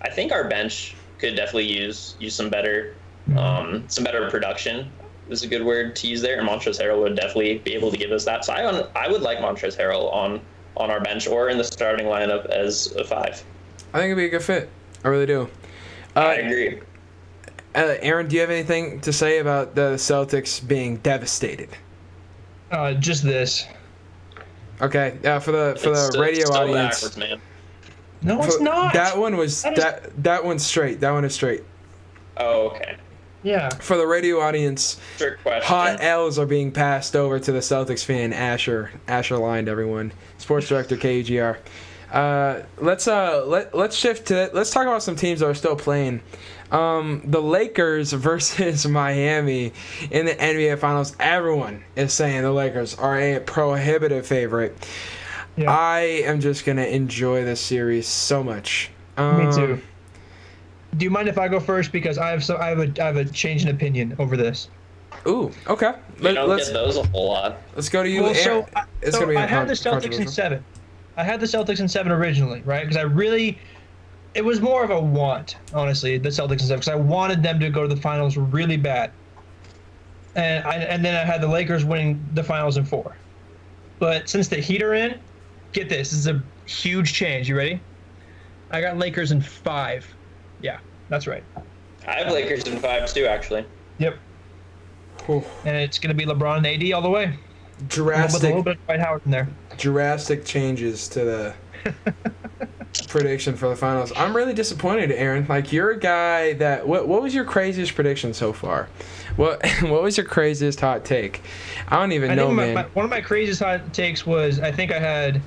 I think our bench could definitely use some better production. Is a good word to use there, and Montrezl Harrell would definitely be able to give us that. So I would like Montrezl Harrell on our bench or in the starting lineup as a 5. I think it'd be a good fit. I really do. I agree. Aaron, do you have anything to say about the Celtics being devastated? Just this. Okay. For the radio audience. Backwards, man. No, it's not. That one was that one's straight. That one is straight. Oh, okay. Yeah. For the radio audience, trick question. Hot L's are being passed over to the Celtics fan Asher lined everyone. Sports director KUGR. Let's shift to let's talk about some teams that are still playing. The Lakers versus Miami in the NBA Finals. Everyone is saying the Lakers are a prohibitive favorite. Yeah. I am just gonna enjoy this series so much. Me too. Do you mind if I go first, because I have a change in opinion over this? Ooh, okay. Let's get those a whole lot. Let's go to you. Well, I had the Celtics in 7. I had the Celtics in 7 originally, right? Because it was more of a want, honestly, the Celtics in 7, because I wanted them to go to the finals really bad. And then I had the Lakers winning the finals in 4. But since the Heat are in, get this is a huge change. You ready? I got Lakers in 5. Yeah, that's right. I have Lakers in 5 too, actually. Yep. Ooh. And it's going to be LeBron and AD all the way. Drastic. With a little bit of Dwight Howard in there. Drastic changes to the prediction for the finals. I'm really disappointed, Aaron. Like, you're a guy that. What was your craziest prediction so far? What was your craziest hot take? I don't even know, man. One of my craziest hot takes was, I think I had.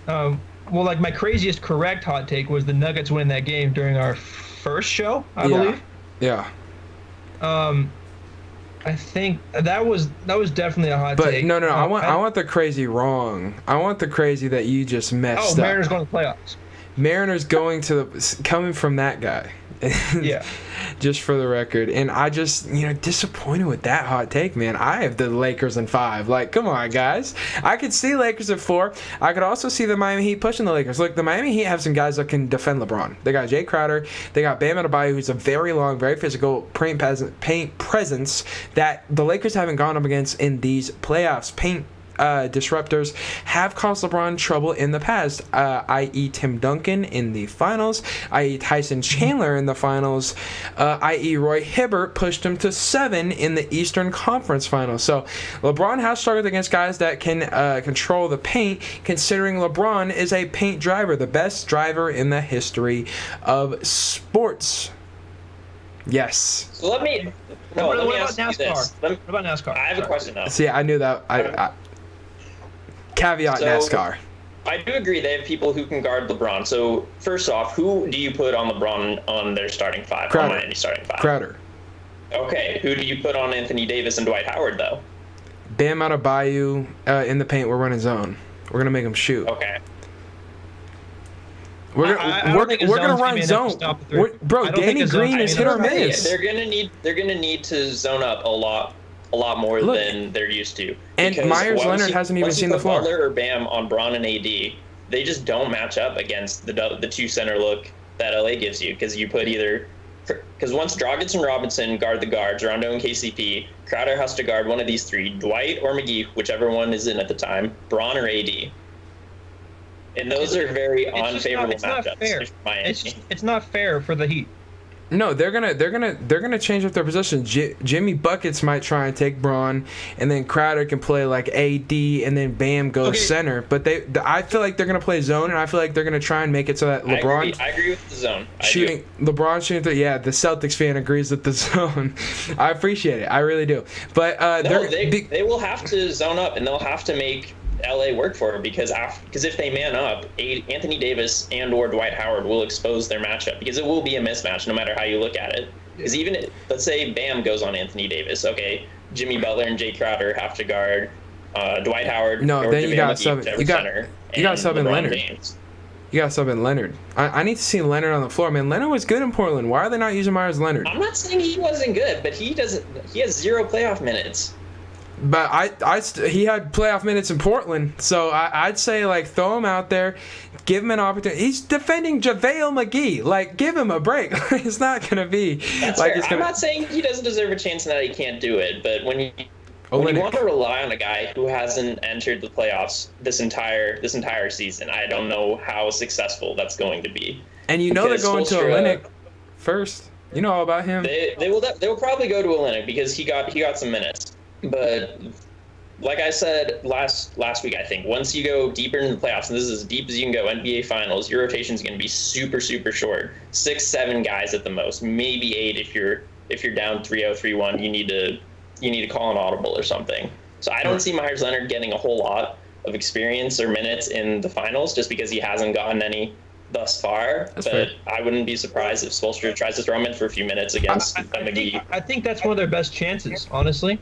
My craziest correct hot take was the Nuggets win that game during our first show, I believe. Yeah. I think that was definitely a hot take. But no, I want the crazy wrong. I want the crazy that you just messed up. Mariners going to the playoffs. Mariners coming from that guy. Yeah. Just for the record. And I just, disappointed with that hot take, man. I have the Lakers in 5. Like, come on, guys. I could see Lakers at 4. I could also see the Miami Heat pushing the Lakers. Look, the Miami Heat have some guys that can defend LeBron. They got Jay Crowder. They got Bam Adebayo, who's a very long, very physical paint presence that the Lakers haven't gone up against in these playoffs. Paint disruptors have caused LeBron trouble in the past, i.e. Tim Duncan in the finals, i.e. Tyson Chandler in the finals, i.e. Roy Hibbert pushed him to 7 in the Eastern Conference Finals. So LeBron has struggled against guys that can control the paint, considering LeBron is a paint driver, the best driver in the history of sports. Yes. So let me ask you this. What about NASCAR? I have a question though. See, I knew that. Caveat NASCAR. I do agree they have people who can guard LeBron. So first off, who do you put on LeBron on their starting 5? Crowder. On Miami starting 5? Crowder. Okay, who do you put on Anthony Davis and Dwight Howard though? Bam Adebayo in the paint. We're running zone. We're gonna make them shoot. Okay. We're gonna run zone. Bro, Danny Green is hit or miss. They're gonna need to zone up a lot more than they're used to. And Myers Leonard hasn't even seen the floor. Butler or Bam on Bron and AD, they just don't match up against the two center look that LA gives you, because you put because once Dragic and Robinson guard the guards, Rondo and KCP, Crowder has to guard one of these 3, Dwight or McGee, whichever one is in at the time, Bron or AD. And those are very unfavorable matchups. It's not fair for the Heat. No, they're gonna change up their position. Jimmy Buckets might try and take Braun, and then Crowder can play like AD, and then Bam goes center. But I feel like they're gonna play zone, and I feel like they're gonna try and make it so that LeBron. I agree with the zone. LeBron shooting. Yeah, the Celtics fan agrees with the zone. I appreciate it. I really do. But they will have to zone up, and they'll have to make LA work for it, because if they man up, Anthony Davis and or Dwight Howard will expose their matchup, because it will be a mismatch no matter how you look at it. Because let's say Bam goes on Anthony Davis, okay, Jimmy Butler and Jay Crowder have to guard Dwight Howard. No, then you got sub in Leonard. James. You got sub in Leonard. I need to see Leonard on the floor, man. Leonard was good in Portland. Why are they not using Myers Leonard? I'm not saying he wasn't good, but he has 0 playoff minutes. But he had playoff minutes in Portland, so I'd say, like, throw him out there, give him an opportunity. He's defending JaVale McGee. Like, give him a break. It's not going to be like it's going to... I'm not saying he doesn't deserve a chance and that he can't do it, but when you want to rely on a guy who hasn't entered the playoffs this entire season, I don't know how successful that's going to be. And they're going to Olynyk first. You know all about him. They will probably go to Olynyk because he got some minutes. But like I said last week, I think once you go deeper into the playoffs, and this is as deep as you can go, NBA Finals, your rotation is going to be super, super short. 6-7 guys at the most, maybe 8 if you're down 3-0, 3-1. You need to call an audible or something. So I don't see Myers Leonard getting a whole lot of experience or minutes in the finals, just because he hasn't gotten any thus far. That's but fair. I wouldn't be surprised if Spoelstra tries to throw him in for a few minutes against McGee. I think that's one of their best chances, honestly.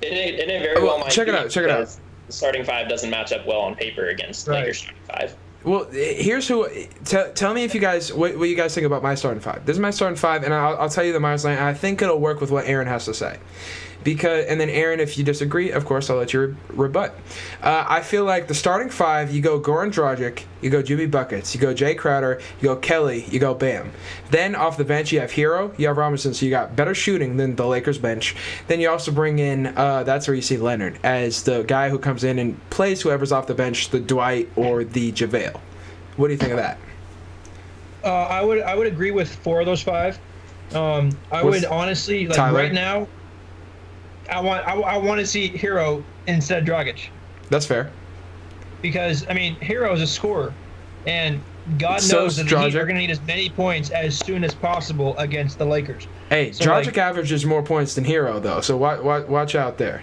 It very well might check it out. The starting 5 doesn't match up well on paper against Lakers starting 5. Well, here's who. Tell me if you guys what you guys think about my starting 5. This is my starting 5, and I'll tell you the Myers line. I think it'll work with what Aaron has to say. And then Aaron, if you disagree, of course, I'll let you rebut. I feel like the starting 5, you go Goran Dragic, you go Jimmy Buckets, you go Jay Crowder, you go Kelly, you go Bam. Then off the bench, you have Hero, you have Robinson, so you got better shooting than the Lakers bench. Then you also bring in, that's where you see Leonard, as the guy who comes in and plays whoever's off the bench, the Dwight or the JaVale. What do you think of that? I would agree with 4 of those 5. Would honestly, like Tyler? Right now, I want to see Hero instead of Dragic. That's fair. Because, I mean, Hero is a scorer. And God knows that the Heat are going to need as many points as soon as possible against the Lakers. Hey, so Dragic averages more points than Hero, though. So watch out there.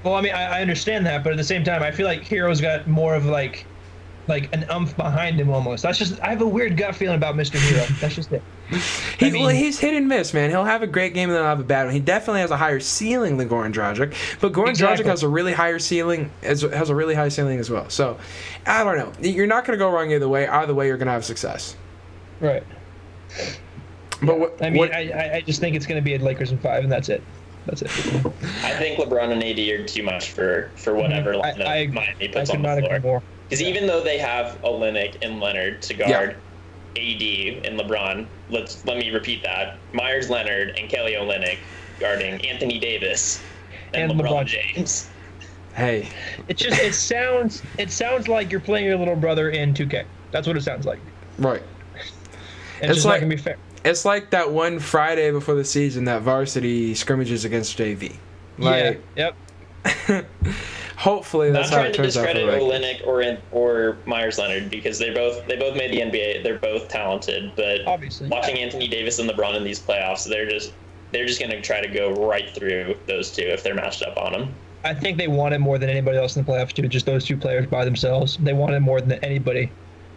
Well, I mean, I understand that. But at the same time, I feel like Hero's got more of like an umph behind him almost. I have a weird gut feeling about Mr. Hero. That's just it. He's hit and miss, man. He'll have a great game and then he'll have a bad one. He definitely has a higher ceiling than Goran Dragic, but Goran Dragic has a really higher ceiling, has a really high ceiling as well. So, I don't know. You're not going to go wrong either way. Either way, you're going to have success. Right. But I just think it's going to be a Lakers in 5, and that's it. That's it. I think LeBron and AD are too much for whatever lineup Miami puts on the floor. Because even though they have Olynyk and Leonard to guard AD and LeBron, let me repeat that: Myers Leonard and Kelly Olynyk guarding Anthony Davis and LeBron James. Hey, it sounds like you're playing your little brother in 2K. That's what it sounds like. Right. It's just not gonna be fair. It's like that one Friday before the season that varsity scrimmages against JV. Like, yeah. Yep. Hopefully that's how it turns out. Not trying to discredit Olynyk or Myers Leonard because they both made the NBA. They're both talented, but obviously watching Anthony Davis and LeBron in these playoffs, they're just going to try to go right through those two if they're matched up on them. I think they want it more than anybody else in the playoffs too. Just those two players by themselves, they want it more than anybody.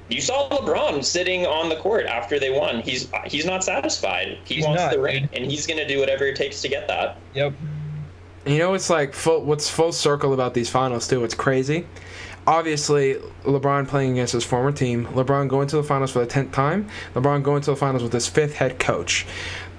You saw LeBron sitting on the court after they won. He's not satisfied. He wants the ring, and he's going to do whatever it takes to get that. Yep. You know, it's like what's full circle about these finals too. It's crazy. Obviously, LeBron playing against his former team. LeBron going to the finals for the 10th time. LeBron going to the finals with his 5th head coach.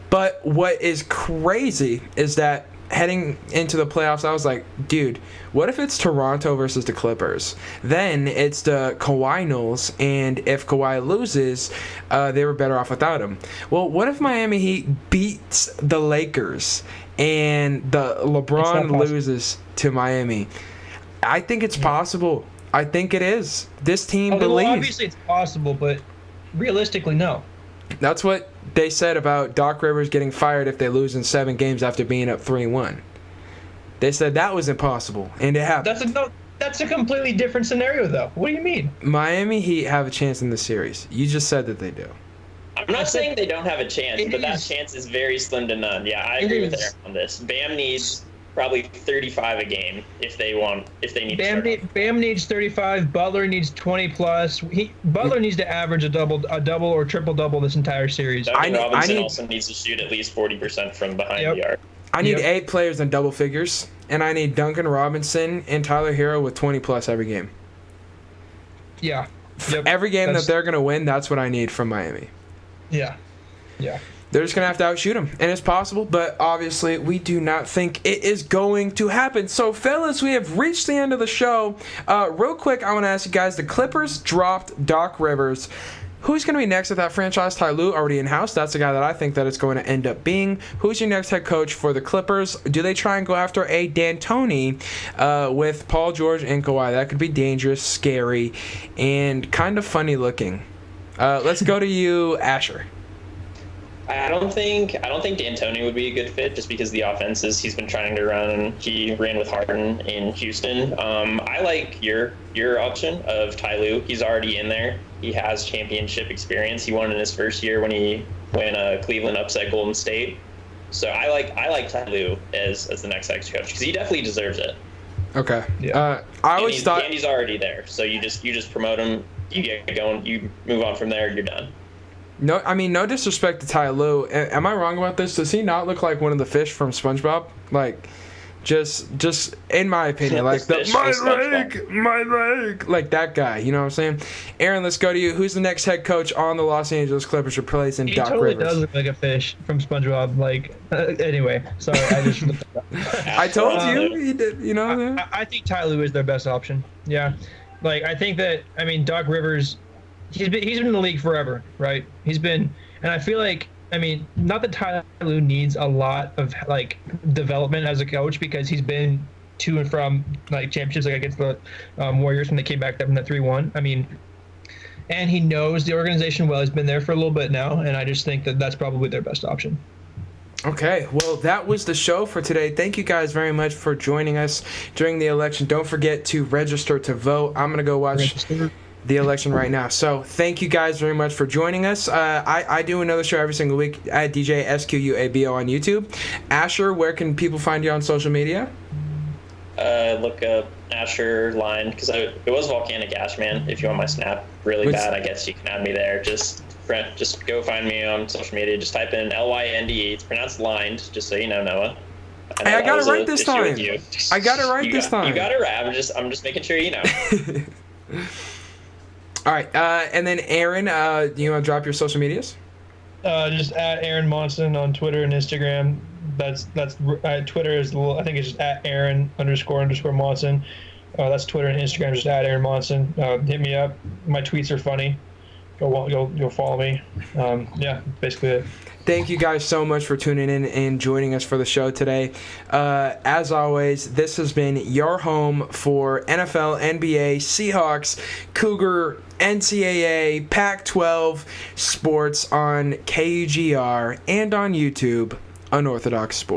But what is crazy is that heading into the playoffs, I was like, dude, what if it's Toronto versus the Clippers? Then it's the Kawhi-Nulls, and if Kawhi loses, they were better off without him. Well, what if Miami Heat beats the Lakers and the LeBron loses to Miami? I think it's possible. I think it is. This team believes. Well, obviously it's possible, but realistically, no. That's what they said about Doc Rivers getting fired if they lose in 7 games after being up 3-1. They said that was impossible, and it happened. That's a completely different scenario, though. What do you mean? Miami Heat have a chance in the series. You just said that they do. I'm not saying they don't have a chance, but that chance is very slim to none. Yeah, I agree with Aaron on this. Bam needs probably 35 a game if they need. Bam needs 35. Butler needs 20 plus. Butler needs to average a double or triple double this entire series. Duncan Robinson also needs to shoot at least 40% from behind the arc. I need 8 players in double figures, and I need Duncan Robinson and Tyler Hero with 20 plus every game. Yeah. Every game that they're gonna win, that's what I need from Miami. Yeah. They're just going to have to outshoot them. And it's possible, but obviously we do not think it is going to happen. So, fellas, we have reached the end of the show. Real quick, I want to ask you guys, the Clippers dropped Doc Rivers. Who's going to be next at that franchise? Ty Lue already in-house. That's the guy that I think that it's going to end up being. Who's your next head coach for the Clippers? Do they try and go after a D'Antoni with Paul George and Kawhi? That could be dangerous, scary, and kind of funny looking. Let's go to you, Asher. I don't think D'Antoni would be a good fit just because the offenses he's been trying to run. He ran with Harden in Houston. I like your option of Ty Lue. He's already in there. He has championship experience. He won in his first year when Cleveland upset Golden State. So I like Ty Lue as the next head coach because he definitely deserves it. Okay. Yeah. Andy's already there. So you just promote him. You get going. You move on from there. You're done. No disrespect to Ty Lue. Am I wrong about this? Does he not look like one of the fish from SpongeBob? Like, just in my opinion, like my leg, like that guy. You know what I'm saying? Aaron, let's go to you. Who's the next head coach on the Los Angeles Clippers replacing Doc Rivers? He totally does look like a fish from SpongeBob. Like, anyway, sorry, I just. I told you he did. You know. I think Ty Lue is their best option. Yeah, like I think that Doc Rivers. He's been in the league forever, right? And I feel like, not that Ty Lue needs a lot of like development as a coach because he's been to and from like championships, like against the Warriors when they came back from the 3-1. And he knows the organization well. He's been there for a little bit now, and I just think that that's probably their best option. Okay, well, that was the show for today. Thank you guys very much for joining us during the election. Don't forget to register to vote. I'm gonna go watch the election right now. So thank you guys very much for joining us. I do another show every single week at DJ SQUABO on YouTube. Asher, where can people find you on social media? Look up Asher Line because it was Volcanic Ash, man. If you want my snap really bad, I guess you can add me there. Just go find me on social media. Just type in LYNDE. It's pronounced lined, just so you know, Noah. I got it right this time. I got it right this time. You got it right. I'm just making sure you know. All right, and then Aaron, do you want to drop your social medias? Just at Aaron Monson on Twitter and Instagram. That's Twitter is I think it's just at Aaron__Monson. That's Twitter and Instagram, just at Aaron Monson. Hit me up. My tweets are funny. Go follow me. Yeah, basically it. Thank you guys so much for tuning in and joining us for the show today. As always, this has been your home for NFL, NBA, Seahawks, Cougar, NCAA, Pac-12 sports on KUGR and on YouTube, Unorthodox Sports.